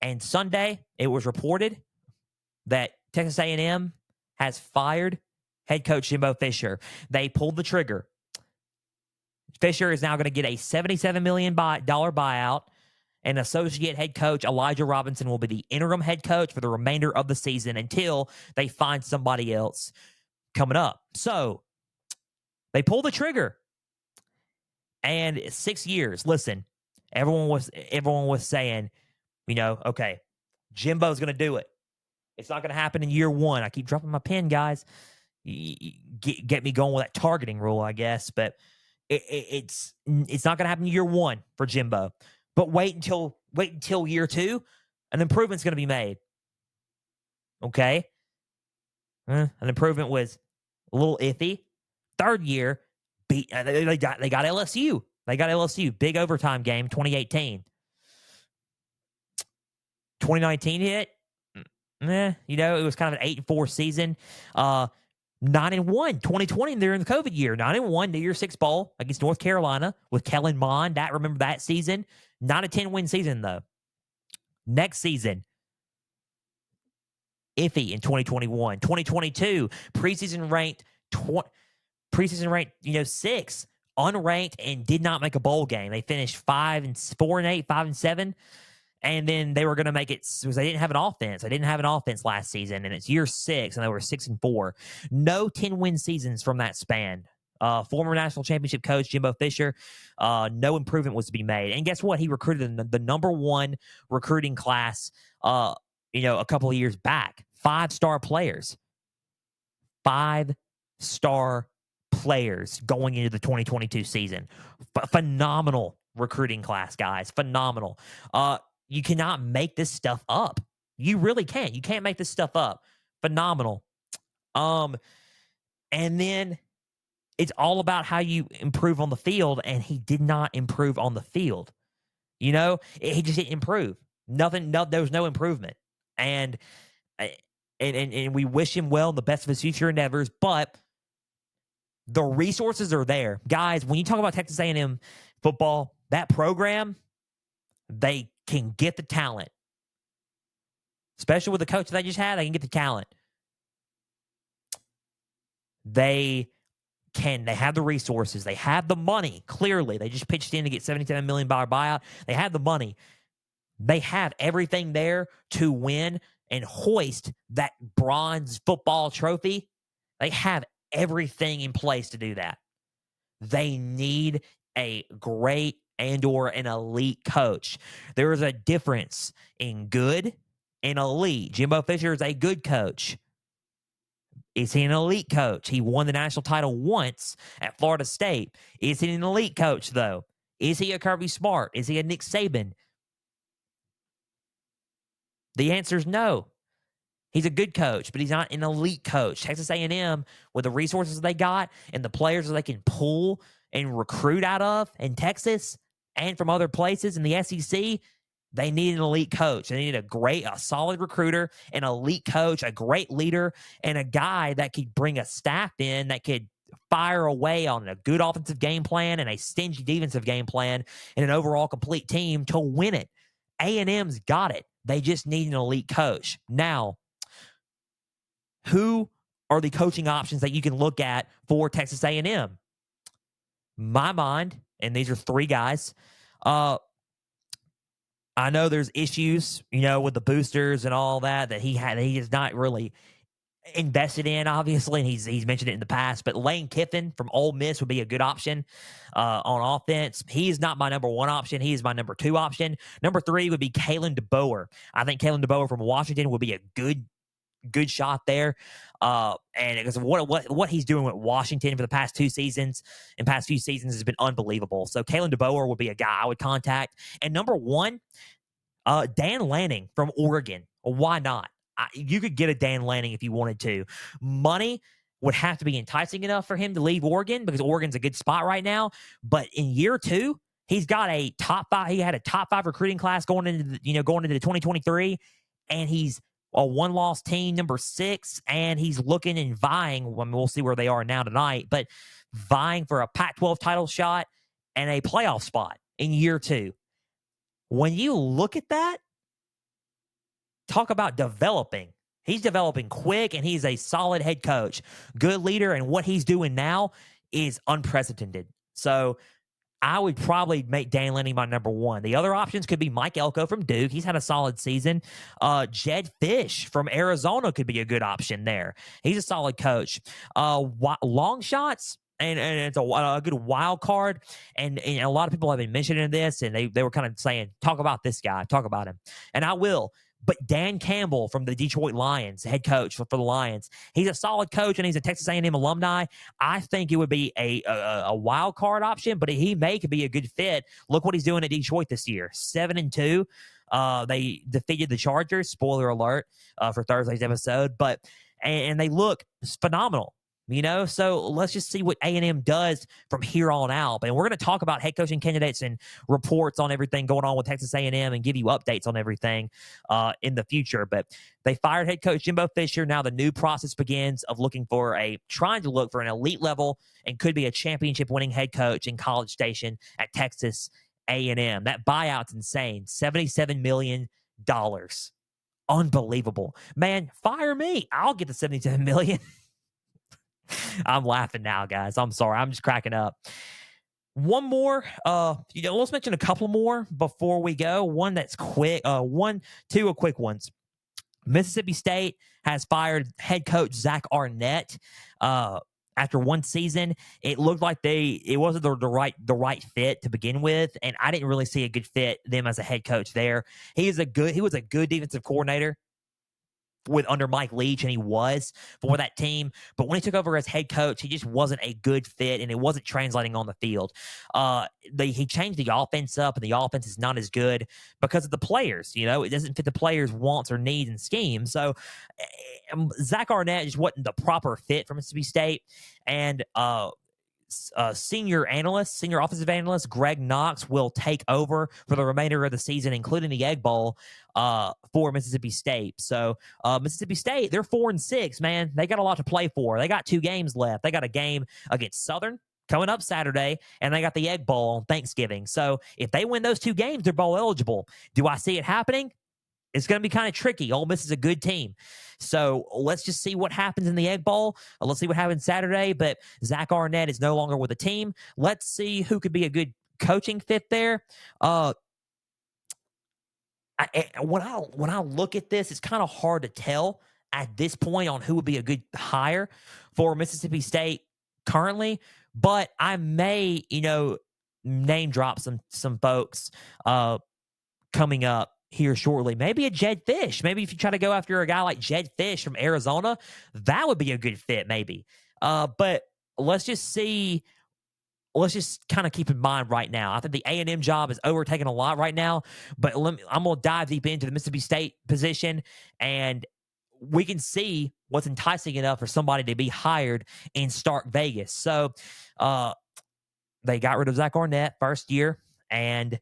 And Sunday, it was reported that Texas A&M has fired head coach Jimbo Fisher. They pulled the trigger. Fisher is now going to get a $77 million buyout. And associate head coach Elijah Robinson will be the interim head coach for the remainder of the season until they find somebody else coming up. So they pull the trigger. And 6 years. Listen, everyone was saying, okay, Jimbo's going to do it. It's not going to happen in year 1. I keep dropping my pen, guys. Get me going with that targeting rule, I guess. But it's not going to happen in year 1 for Jimbo. But wait until year 2, an improvement's going to be made. Okay? An improvement was a little iffy. 3rd year, they got LSU. They got LSU. Big overtime game, 2018. 2019 hit. It was kind of an 8-4 season. 9-1, 2020 during the COVID year. 9-1, New Year's Six Bowl against North Carolina with Kellen Mond. Remember that season? Not a 10-win season, though. Next season, iffy in 2021. 2022, preseason ranked 6, unranked, and did not make a bowl game. They finished 4-8, 5-7. And then they were going to make it because they didn't have an offense. They didn't have an offense last season, and it's year 6, and they were 6-4. No 10-win seasons from that span. Former national championship coach Jimbo Fisher, no improvement was to be made. And guess what? He recruited the number 1 recruiting class, a couple of years back. 5-star players. 5-star players going into the 2022 season. Phenomenal recruiting class, guys. Phenomenal. You cannot make this stuff up. You really can't. You can't make this stuff up. Phenomenal. And then it's all about how you improve on the field, and he did not improve on the field. He just didn't improve. Nothing. No, there was no improvement. And we wish him well in the best of his future endeavors, but the resources are there. Guys, when you talk about Texas A&M football, that program, they can get the talent. Especially with the coach they just had, they can get the talent. They have the resources. They have the money. Clearly, they just pitched in to get $77 million buyout. They have the money. They have everything there to win and hoist that bronze football trophy They have everything in place to do that. They need a great and/or an elite coach. There is a difference in good and elite. Jimbo Fisher is a good coach. Is he an elite coach? He won the national title once at Florida State. Is he an elite coach, though? Is he a Kirby Smart? Is he a Nick Saban? The answer is no. He's a good coach, but he's not an elite coach. Texas A&M, with the resources they got and the players that they can pull and recruit out of in Texas and from other places in the SEC, they need an elite coach. They need a solid recruiter, an elite coach, a great leader, and a guy that could bring a staff in that could fire away on a good offensive game plan and a stingy defensive game plan and an overall complete team to win it. A&M's got it. They just need an elite coach. Now, who are the coaching options that you can look at for Texas A&M? My mind, and these are three guys. I know there's issues, with the boosters and all that he is not really invested in, obviously, and he's mentioned it in the past. But Lane Kiffin from Ole Miss would be a good option on offense. He's not my number one option. He is my number two option. Number three would be Kalen DeBoer. I think Kalen DeBoer from Washington would be a good shot there. And because of what he's doing with Washington for the past few seasons has been unbelievable. So Kalen DeBoer would be a guy I would contact. And number one, Dan Lanning from Oregon. Why not? You could get a Dan Lanning if you wanted to. Money would have to be enticing enough for him to leave Oregon because Oregon's a good spot right now. But in year two, he's got a top five. He had a top five recruiting class going into the 2023, and he's a one-loss team, number 6, and he's looking and vying. I mean, we'll see where they are now tonight, but vying for a Pac-12 title shot and a playoff spot in year two. When you look at that, talk about developing. He's developing quick, and he's a solid head coach, good leader, and what he's doing now is unprecedented. So I would probably make Dan Lanning my number one. The other options could be Mike Elko from Duke. He's had a solid season. Jed Fish from Arizona could be a good option there. He's a solid coach. Long shots, and it's a good wild card. And a lot of people have been mentioning this, and they were kind of saying, talk about this guy, talk about him. And I will. But Dan Campbell from the Detroit Lions, head coach for the Lions, he's a solid coach, and he's a Texas A&M alumni. I think it would be a wild card option, but could be a good fit. Look what he's doing at Detroit this year, 7-2. They defeated the Chargers. Spoiler alert for Thursday's episode, and they look phenomenal. So let's just see what A&M does from here on out. And we're going to talk about head coaching candidates and reports on everything going on with Texas A&M and give you updates on everything in the future. But they fired head coach Jimbo Fisher. Now the new process begins of trying to look for an elite level and could be a championship winning head coach in College Station at Texas A&M. That buyout's insane. $77 million. Unbelievable. Man, fire me. I'll get the $77 million. I'm laughing now, guys. I'm sorry. I'm just cracking up. One more. Let's mention a couple more before we go. One that's quick. Two quick ones. Mississippi State has fired head coach Zach Arnett after one season. It looked like it wasn't the right fit to begin with, and I didn't really see a good fit them as a head coach there. He was a good defensive coordinator under Mike Leach, and he was for that team. But when he took over as head coach, he just wasn't a good fit, and it wasn't translating on the field. He changed the offense up, and the offense is not as good because of the players. It doesn't fit the players' wants or needs and schemes. So Zach Arnett just wasn't the proper fit for Mississippi State. And senior offensive analyst Greg Knox will take over for the remainder of the season, including the Egg Bowl for Mississippi State. So Mississippi State, they're 4-6, man. They got a lot to play for. They got 2 games left. They got a game against Southern coming up Saturday, and they got the Egg Bowl on Thanksgiving. So if they win those 2 games, they're bowl eligible. Do I see it happening? It's going to be kind of tricky. Ole Miss is a good team. So let's just see what happens in the Egg Bowl. Let's see what happens Saturday. But Zach Arnett is no longer with the team. Let's see who could be a good coaching fit there. When I look at this, it's kind of hard to tell at this point on who would be a good hire for Mississippi State currently, but I may, name drop some folks coming up here shortly. Maybe a Jed Fish. Maybe if you try to go after a guy like Jed Fish from Arizona, that would be a good fit, maybe. But let's just see. Let's just kind of keep in mind right now. I think the A&M job is overtaking a lot right now, but I'm going to dive deep into the Mississippi State position, and we can see what's enticing enough for somebody to be hired in Stark Vegas. So they got rid of Zach Arnett first year, and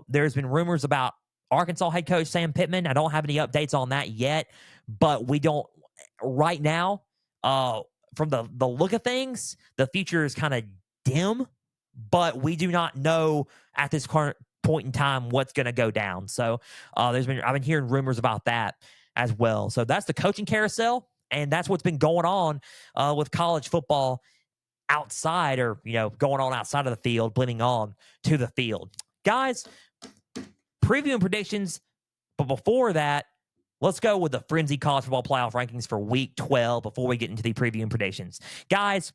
there's been rumors about Arkansas head coach Sam Pittman. I don't have any updates on that yet, but we don't right now. From the look of things, the future is kind of dim, but we do not know at this current point in time what's going to go down. So I've been hearing rumors about that as well. So that's the coaching carousel, and that's what's been going on with college football outside, or going on outside of the field, blending on to the field. Guys, preview and predictions, but before that, let's go with the Frenzy College Football Playoff rankings for Week 12 before we get into the preview and predictions. Guys,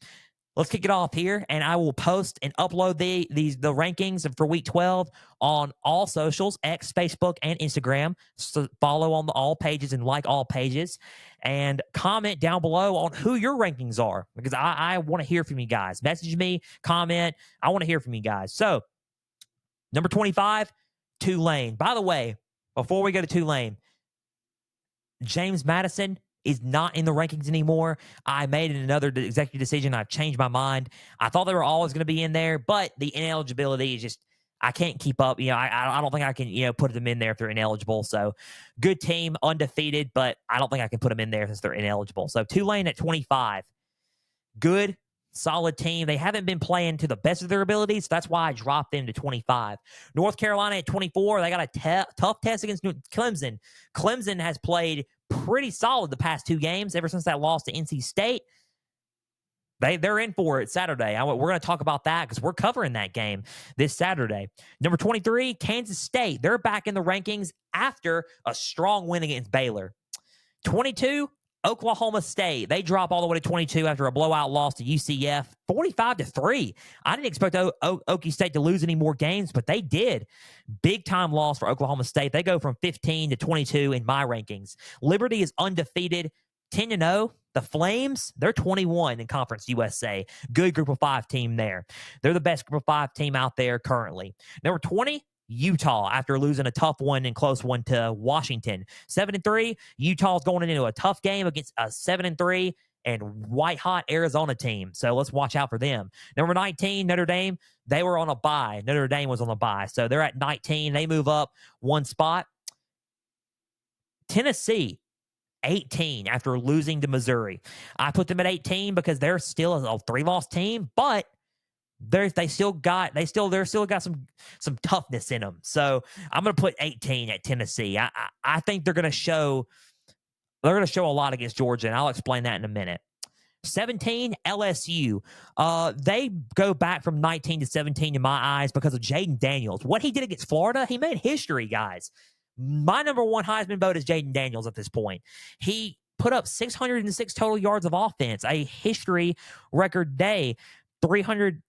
let's kick it off here, and I will post and upload the rankings for Week 12 on all socials, X, Facebook, and Instagram. So follow on all pages and like all pages, and comment down below on who your rankings are, because I want to hear from you guys. Message me, comment. I want to hear from you guys. So, number 25, Tulane. By the way, before we go to Tulane, James Madison is not in the rankings anymore. I made another executive decision. I've changed my mind. I thought they were always going to be in there, but the ineligibility is just, I can't keep up. I don't think I can, put them in there if they're ineligible. So good team, undefeated, but I don't think I can put them in there since they're ineligible. So Tulane at 25. Good, solid team. They haven't been playing to the best of their abilities, so that's why I dropped them to 25. North Carolina at 24. They got a tough test against Clemson. Clemson has played pretty solid the past 2 games ever since that loss to NC State. They're in for it Saturday. We're going to talk about that because we're covering that game this Saturday. Number 23, Kansas State. They're back in the rankings after a strong win against Baylor. 22, Oklahoma State. They drop all the way to 22 after a blowout loss to UCF, 45-3. I didn't expect Okie State to lose any more games, but they did. Big time loss for Oklahoma State. They go from 15 to 22 in my rankings. Liberty is undefeated, 10-0. The Flames, they're 21 in Conference USA. Good group of 5 team there. They're the best group of 5 team out there currently. Number 20, Utah, after losing a tough one and close one to Washington. 7-3. Utah's going into a tough game against a 7-3 and white-hot Arizona team. So let's watch out for them. Number 19, Notre Dame. They were on a bye. Notre Dame was on a bye. So they're at 19. They move up 1 spot. Tennessee, 18 after losing to Missouri. I put them at 18 because they're still a 3-loss team, but they still got some toughness in them. So I'm going to put 18 at Tennessee. I think they're going to show a lot against Georgia, and I'll explain that in a minute. 17, LSU. They go back from 19 to 17 in my eyes because of Jaden Daniels. What he did against Florida, he made history, guys. My number 1 Heisman vote is Jaden Daniels at this point. He put up 606 total yards of offense, a history record day, 300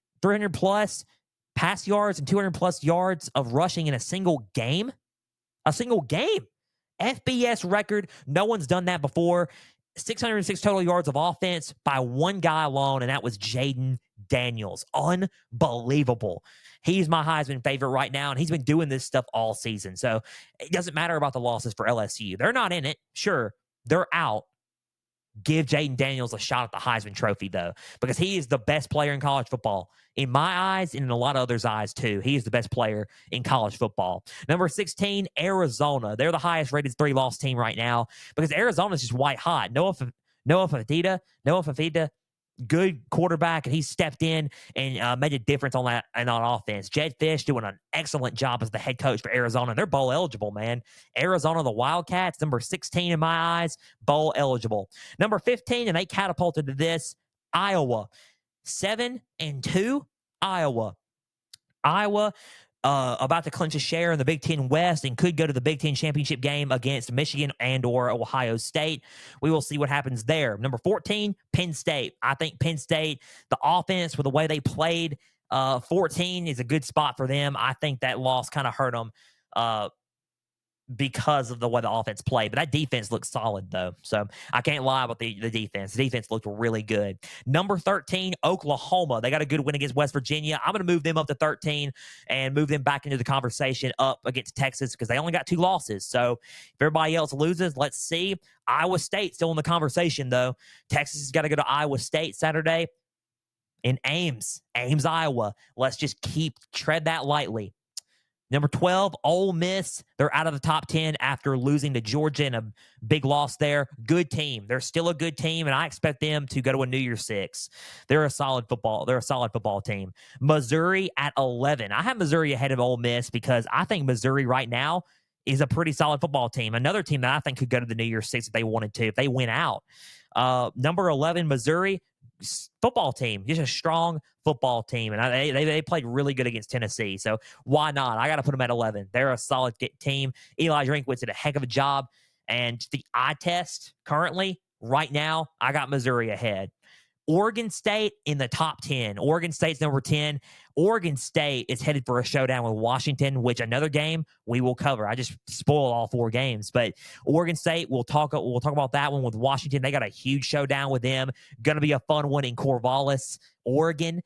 plus pass yards and 200 plus yards of rushing in a single game. FBS record. No one's done that before. 606 total yards of offense by 1 guy alone, and that was Jaden Daniels. Unbelievable. He's my Heisman favorite right now, and he's been doing this stuff all season. So it doesn't matter about the losses for LSU. They're not in it. Sure, they're out. Give Jaden Daniels a shot at the Heisman Trophy, though, because he is the best player in college football. In my eyes, and in a lot of others' eyes, too. He is the best player in college football. Number 16, Arizona. They're the highest-rated 3-loss team right now because Arizona's just white-hot. Noah Fafita, good quarterback, and he stepped in and made a difference on that and on offense. Jed Fish doing an excellent job as the head coach for Arizona. They're bowl eligible, man. Arizona, the Wildcats, number 16 in my eyes, bowl eligible. Number 15, and they catapulted to this, Iowa. 7-2, Iowa. about to clinch a share in the Big Ten West and could go to the Big Ten championship game against Michigan and or Ohio State. We will see what happens there. Number 14, Penn State. I think Penn State, the offense with the way they played, 14 is a good spot for them. I think that loss kind of hurt them because of the way the offense played. But that defense looks solid, though. So I can't lie about the defense. The defense looked really good. Number 13, Oklahoma. They got a good win against West Virginia. I'm going to move them up to 13 and move them back into the conversation up against Texas because they only got 2 losses. So if everybody else loses, let's see. Iowa State still in the conversation, though. Texas has got to go to Iowa State Saturday in Ames, Iowa. Let's just tread that lightly. Number 12, Ole Miss. They're out of the top 10 after losing to Georgia in a big loss there. Good team. They're still a good team, and I expect them to go to a New Year's Six. They're a solid football team. Missouri at 11. I have Missouri ahead of Ole Miss because I think Missouri right now is a pretty solid football team. Another team that I think could go to the New Year's Six if they wanted to, if they win out. Number 11, Missouri. Football team, just a strong football team, and they played really good against Tennessee. So why not? I got to put them at 11. They're a solid team. Eli Drinkwitz did a heck of a job, and the eye test currently right now, I got Missouri ahead. Oregon State in the top 10. Oregon State's number 10. Oregon State is headed for a showdown with Washington, which another game we will cover. I just spoiled all 4 games, but Oregon State, we'll talk about that one with Washington. They got a huge showdown with them. Going to be a fun one in Corvallis, Oregon.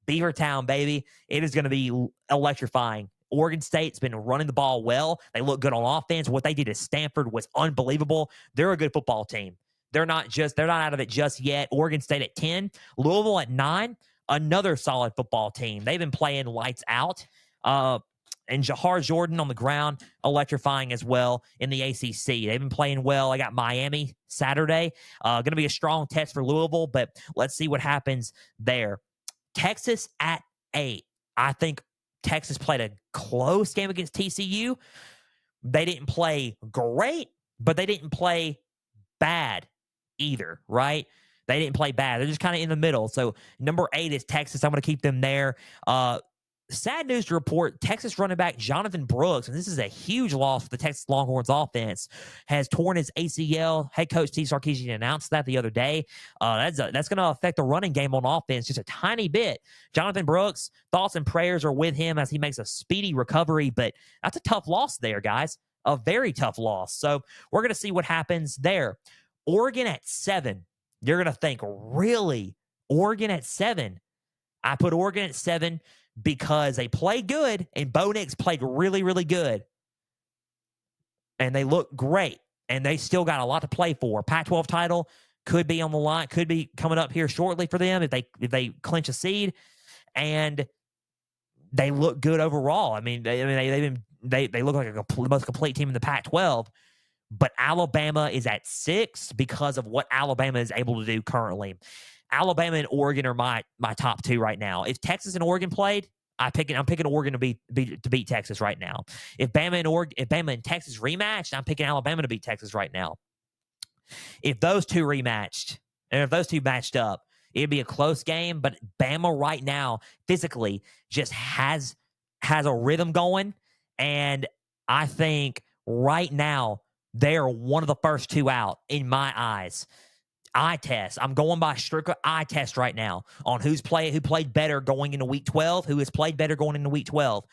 Beavertown, baby. It is going to be electrifying. Oregon State's been running the ball well. They look good on offense. What they did at Stanford was unbelievable. They're a good football team. They're not out of it just yet. Oregon State at 10, Louisville at 9, another solid football team. They've been playing lights out. And Jahar Jordan on the ground, electrifying as well in the ACC. They've been playing well. I got Miami Saturday. Going to be a strong test for Louisville, but let's see what happens there. Texas at 8. I think Texas played a close game against TCU. They didn't play great, but they didn't play bad either, right? They didn't play bad. They're just kind of in the middle. So number 8 is Texas. I'm going to keep them there. Sad news to report, Texas running back Jonathan Brooks, and this is a huge loss for the Texas Longhorns offense, has torn his ACL. Head coach Steve Sarkisian announced that the other day. That's going to affect the running game on offense just a tiny bit. Jonathan Brooks, thoughts and prayers are with him as he makes a speedy recovery, but that's a tough loss there, guys. A very tough loss. So we're going to see what happens there. Oregon at 7. You're going to think, really? Oregon at 7? I put Oregon at 7 because they played good, and Bo Nix played really, really good. And they look great, and they still got a lot to play for. Pac-12 title could be on the line, could be coming up here shortly for them if they clinch a seed, and they look good overall. I mean, they look like the most complete team in the Pac-12. But Alabama is at 6 because of what Alabama is able to do currently. Alabama and Oregon are my top 2 right now. If Texas and Oregon played, I'm picking Oregon to beat Texas right now. If Bama and Texas rematched, I'm picking Alabama to beat Texas right now. If those two rematched, and if those two matched up, it'd be a close game. But Bama right now physically just has a rhythm going, and I think right now they are one of the first 2 out in my eyes. Eye test. I'm going by strict eye test right now on who played better going into week 12, who has played better going into week 12.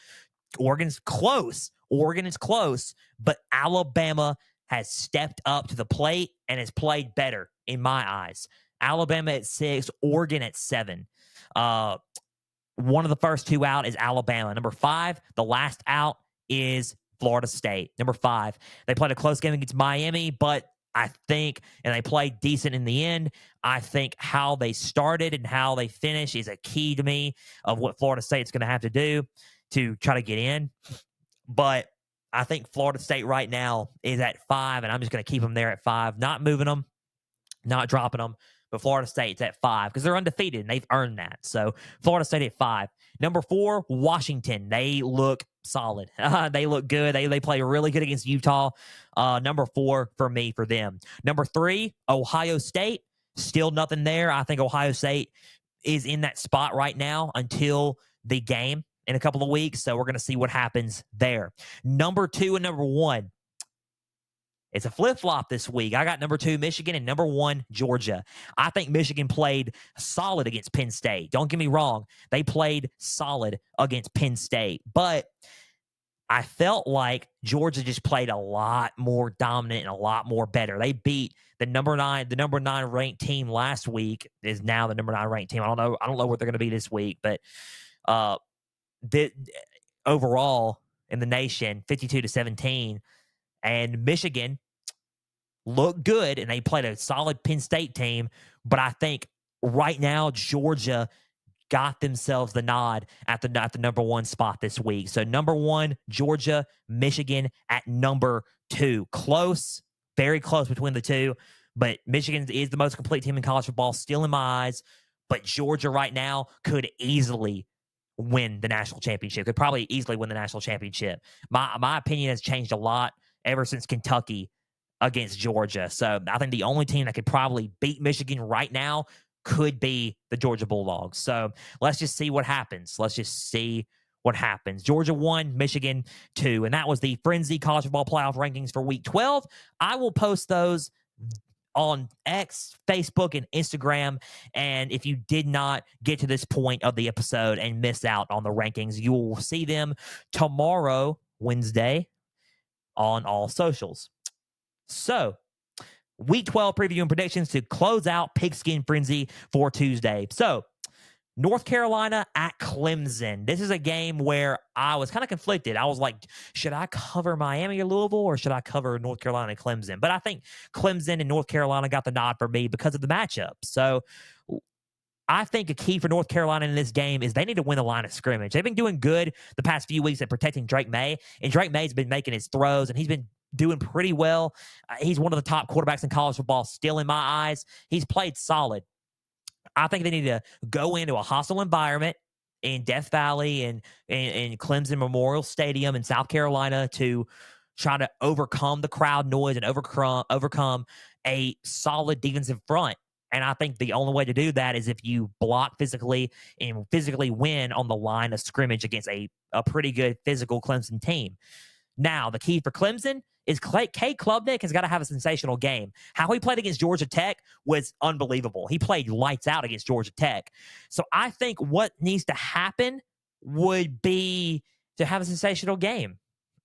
Oregon's close. Oregon is close, but Alabama has stepped up to the plate and has played better in my eyes. Alabama at 6, Oregon at 7. One of the first 2 out is Alabama. Number 5, the last out is Florida State. Number 5, they played a close game against Miami, but I think, and they played decent in the end. I think how they started and how they finish is a key to me of what Florida State's going to have to do to try to get in. But I think Florida State right now is at 5, and I'm just going to keep them there at 5, not moving them, not dropping them. But Florida State's at 5 because they're undefeated and they've earned that. So Florida State at 5. Number 4, Washington. They look solid. They look good. They play really good against Utah. Number 4 for me, for them. Number 3, Ohio State. Still nothing there. I think Ohio State is in that spot right now until the game. in a couple of weeks, so we're going to see what happens there. Number 2 and number 1. It's a flip-flop this week. I got number 2, Michigan, and number 1, Georgia. I think Michigan played solid against Penn State. Don't get me wrong. They played solid against Penn State. But I felt like Georgia just played a lot more dominant and a lot more better. They beat the number 9 ranked team last week, is now the number 9 ranked team. I don't know what they're going to be this week, but overall in the nation, 52-17, and Michigan looked good, and they played a solid Penn State team. But I think right now Georgia got themselves the nod at the number 1 spot this week. So number 1, Georgia, Michigan at number 2. Close, very close between the two. But Michigan is the most complete team in college football, still in my eyes. But Georgia right now could easily win the national championship. Could probably easily win the national championship. My opinion has changed a lot ever since Kentucky against Georgia. So I think the only team that could probably beat Michigan right now could be the Georgia Bulldogs. So let's just see what happens. Georgia 1, Michigan 2. And that was the Frenzy College Football Playoff rankings for Week 12. I will post those on X, Facebook, and Instagram. And if you did not get to this point of the episode and miss out on the rankings, you will see them tomorrow, Wednesday, on all socials. So, Week 12 preview and predictions to close out Pigskin Frenzy for Tuesday. So, North Carolina at Clemson. This is a game where I was kind of conflicted. I was like, should I cover Miami or Louisville, or should I cover North Carolina and Clemson? But I think Clemson and North Carolina got the nod for me because of the matchup. So I think a key for North Carolina in this game is they need to win the line of scrimmage. They've been doing good the past few weeks at protecting Drake May, and Drake May's been making his throws, and he's been doing pretty well. He's one of the top quarterbacks in college football still in my eyes. He's played solid. I think they need to go into a hostile environment in Death Valley and in Clemson Memorial Stadium in South Carolina to try to overcome the crowd noise and overcome a solid defensive front. And I think the only way to do that is if you block physically and physically win on the line of scrimmage against a pretty good physical Clemson team. Now, the key for Clemson is Cade Klubnik has got to have a sensational game. How he played against Georgia Tech was unbelievable. He played lights out against Georgia Tech. So I think what needs to happen would be to have a sensational game.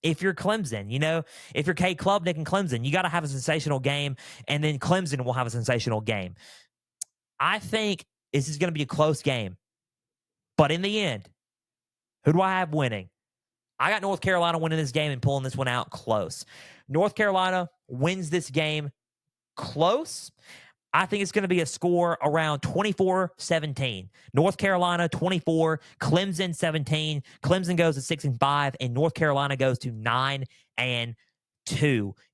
If you're Clemson, if you're Cade Klubnik and Clemson, you got to have a sensational game, and then Clemson will have a sensational game. I think this is going to be a close game. But in the end, who do I have winning? I got North Carolina winning this game and pulling this one out close. North Carolina wins this game close. I think it's going to be a score around 24-17. North Carolina 24, Clemson 17. Clemson goes to 6-5, and North Carolina goes to 9-2.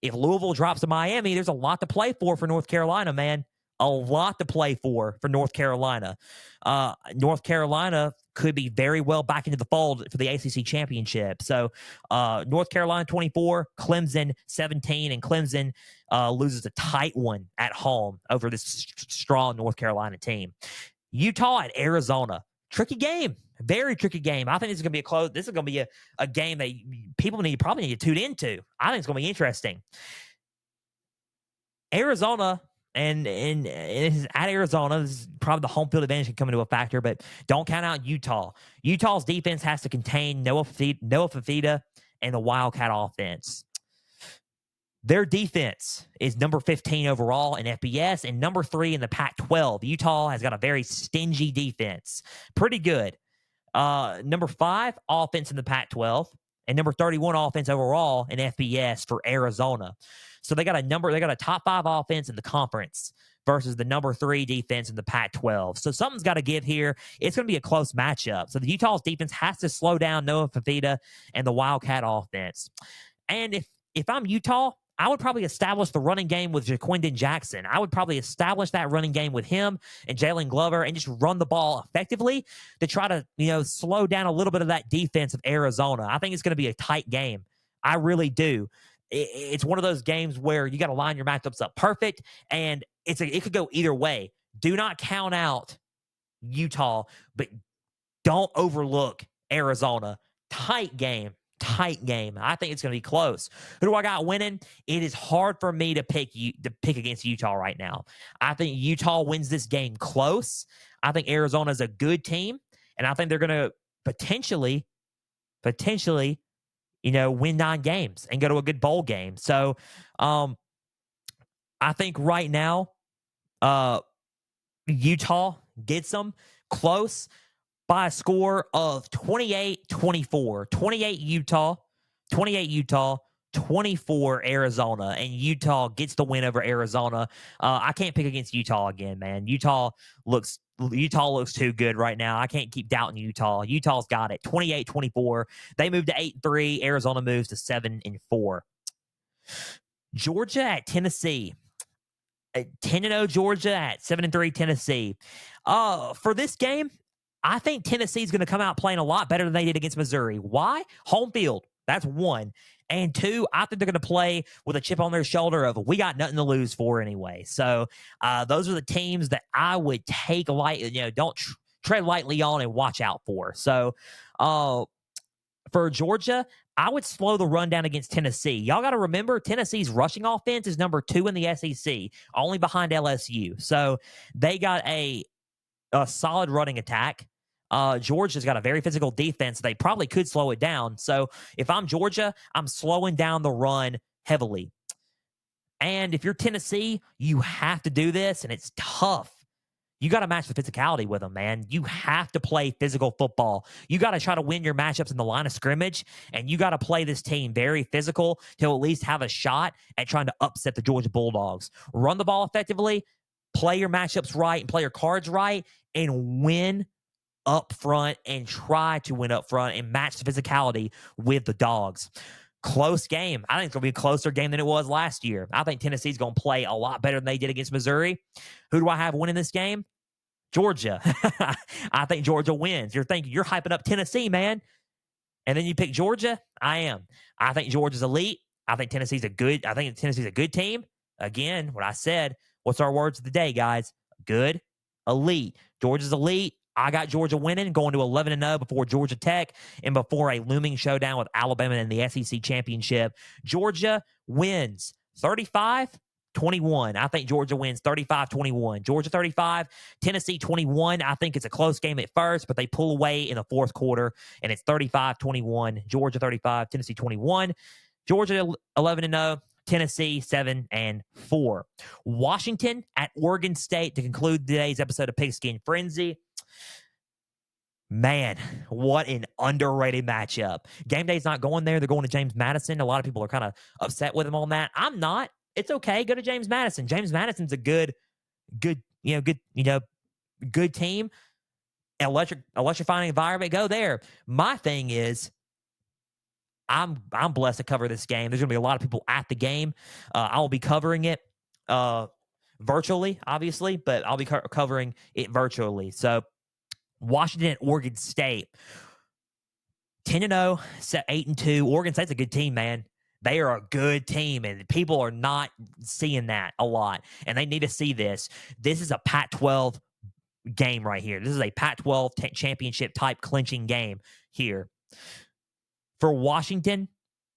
If Louisville drops to Miami, there's a lot to play for North Carolina, man. A lot to play for North Carolina. North Carolina could be very well back into the fold for the ACC championship. So North Carolina 24, Clemson 17, and Clemson loses a tight one at home over this strong North Carolina team. Utah at Arizona. Tricky game. Very tricky game. I think this is going to be this is going to be a game that people probably need to tune into. I think it's going to be interesting. Arizona, and it's at Arizona. This is probably the home field advantage can come into a factor, but don't count out Utah. Utah's defense has to contain Noah Fafita and the Wildcat offense. Their defense is number 15 overall in FBS and number 3 in the Pac-12. Utah has got a very stingy defense. Pretty good. Number 5 offense in the Pac-12 and number 31 offense overall in FBS for Arizona. So they got a top 5 offense in the conference versus the number 3 defense in the Pac-12. So something's got to give here. It's going to be a close matchup. So the Utah's defense has to slow down Noah Fafita and the Wildcat offense. And if I'm Utah, I would probably establish the running game with Jaquindon Jackson. I would probably establish that running game with him and Jalen Glover and just run the ball effectively to try to, slow down a little bit of that defense of Arizona. I think it's going to be a tight game. I really do. It's one of those games where you got to line your matchups up perfect, and it could go either way. Do not count out Utah, but don't overlook Arizona. Tight game. Tight game. I think it's going to be close. Who do I got winning? It is hard for me to pick against Utah right now. I think Utah wins this game close. I think Arizona is a good team, and I think they're going to potentially, win 9 games and go to a good bowl game. So, I think right now, Utah gets them close by a score of 28-24. 28 Utah, 24 Arizona, and Utah gets the win over Arizona. I can't pick against Utah again, man. Utah looks too good right now. I can't keep doubting Utah. Utah's got it. 28-24. They moved to 8-3. Arizona moves to 7-4. Georgia at Tennessee. 10-0 Georgia at 7-3 Tennessee. For this game, I think Tennessee's going to come out playing a lot better than they did against Missouri. Why? Home field. That's 1. And 2, I think they're going to play with a chip on their shoulder of, we got nothing to lose for anyway. So those are the teams that I would take lightly, don't tread lightly on and watch out for. So for Georgia, I would slow the run down against Tennessee. Y'all got to remember, Tennessee's rushing offense is number 2 in the SEC, only behind LSU. So they got a solid running attack. Georgia's got a very physical defense. They probably could slow it down. So if I'm Georgia, I'm slowing down the run heavily. And if you're Tennessee, you have to do this, and it's tough. You got to match the physicality with them, man. You have to play physical football. You got to try to win your matchups in the line of scrimmage, and you got to play this team very physical to at least have a shot at trying to upset the Georgia Bulldogs. Run the ball effectively, play your matchups right, and play your cards right, and win up front, and try to win up front and match the physicality with the Dogs. Close game. I think it's going to be a closer game than it was last year. I think Tennessee's going to play a lot better than they did against Missouri. Who do I have winning this game? Georgia. I think Georgia wins. You're hyping up Tennessee, man. And then you pick Georgia. I am. I think Georgia's elite. I think Tennessee's a good team. Again, what I said, what's our words of the day, guys? Good, elite. Georgia's elite. I got Georgia winning, going to 11-0 before Georgia Tech and before a looming showdown with Alabama in the SEC championship. Georgia wins 35-21. I think Georgia wins 35-21. Georgia 35, Tennessee 21. I think it's a close game at first, but they pull away in the fourth quarter, and it's 35-21. Georgia 35, Tennessee 21. Georgia 11-0. Tennessee 7-4. Washington at Oregon State to conclude today's episode of Pigskin Frenzy. Man, what an underrated matchup. Game day's not going there. They're going to James Madison. A lot of people are kind of upset with him on that. I'm not. It's okay. Go to James Madison. James Madison's a good team. Electrifying environment. Go there. My thing is, I'm blessed to cover this game. There's going to be a lot of people at the game. I will be covering it virtually, obviously, but I'll be covering it virtually. So Washington at Oregon State. 10-0, 8-2. Oregon State's a good team, man. They are a good team, and people are not seeing that a lot, and they need to see this. This is a Pac-12 game right here. This is a Pac-12 championship type clinching game here. For Washington,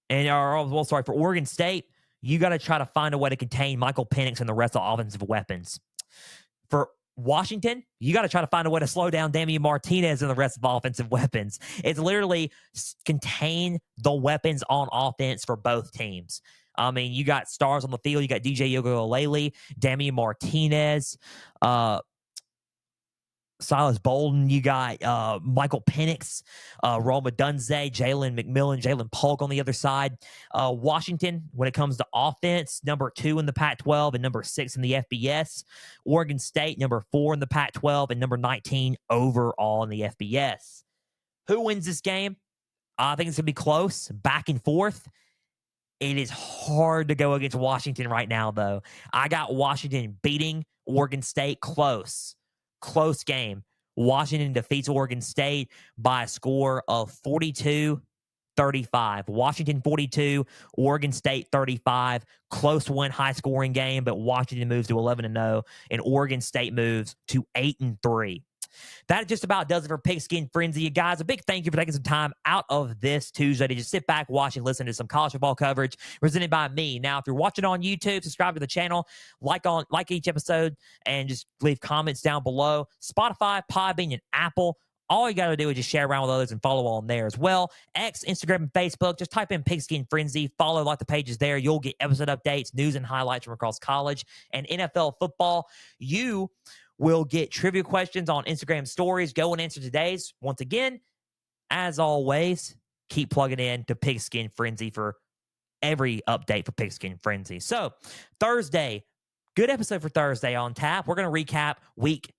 for Oregon State, you got to try to find a way to contain Michael Penix and the rest of the offensive weapons. For Washington, you got to try to find a way to slow down Damian Martinez and the rest of the offensive weapons. It's literally contain the weapons on offense for both teams. I mean, you got stars on the field. You got DJ Uiagalelei, Damian Martinez, Silas Bolden, you got Michael Penix, Roma Dunze, Jalen McMillan, Jalen Polk on the other side. Washington, when it comes to offense, number 2 in the Pac-12 and number 6 in the FBS. Oregon State, number 4 in the Pac-12 and number 19 overall in the FBS. Who wins this game? I think it's going to be close, back and forth. It is hard to go against Washington right now, though. I got Washington beating Oregon State close game. Washington defeats Oregon State by a score of 42-35. 35. Washington 42, Oregon State 35. Close one, high scoring game, but Washington moves to 11-0, and Oregon State moves to 8-3. That just about does it for Pigskin Frenzy. You guys, a big thank you for taking some time out of this Tuesday to just sit back, watch, and listen to some college football coverage presented by me. Now, if you're watching on YouTube, subscribe to the channel, like each episode, and just leave comments down below. Spotify, Podbean, and Apple. All you got to do is just share around with others and follow on there as well. X, Instagram, and Facebook. Just type in Pigskin Frenzy. Follow, like the pages there. You'll get episode updates, news, and highlights from across college and NFL football. You will get trivia questions on Instagram stories. Go and answer today's. Once again, as always, keep plugging in to Pigskin Frenzy for every update for Pigskin Frenzy. So, Thursday, good episode for Thursday on tap. We're going to recap week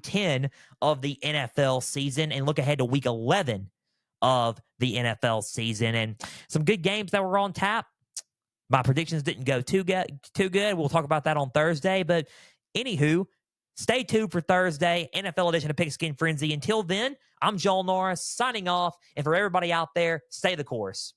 10 of the NFL season and look ahead to week 11 of the NFL season. And some good games that were on tap. My predictions didn't go too good. We'll talk about that on Thursday. But anywho, stay tuned for Thursday, NFL edition of Pigskin Frenzy. Until then, I'm Joel Norris signing off. And for everybody out there, stay the course.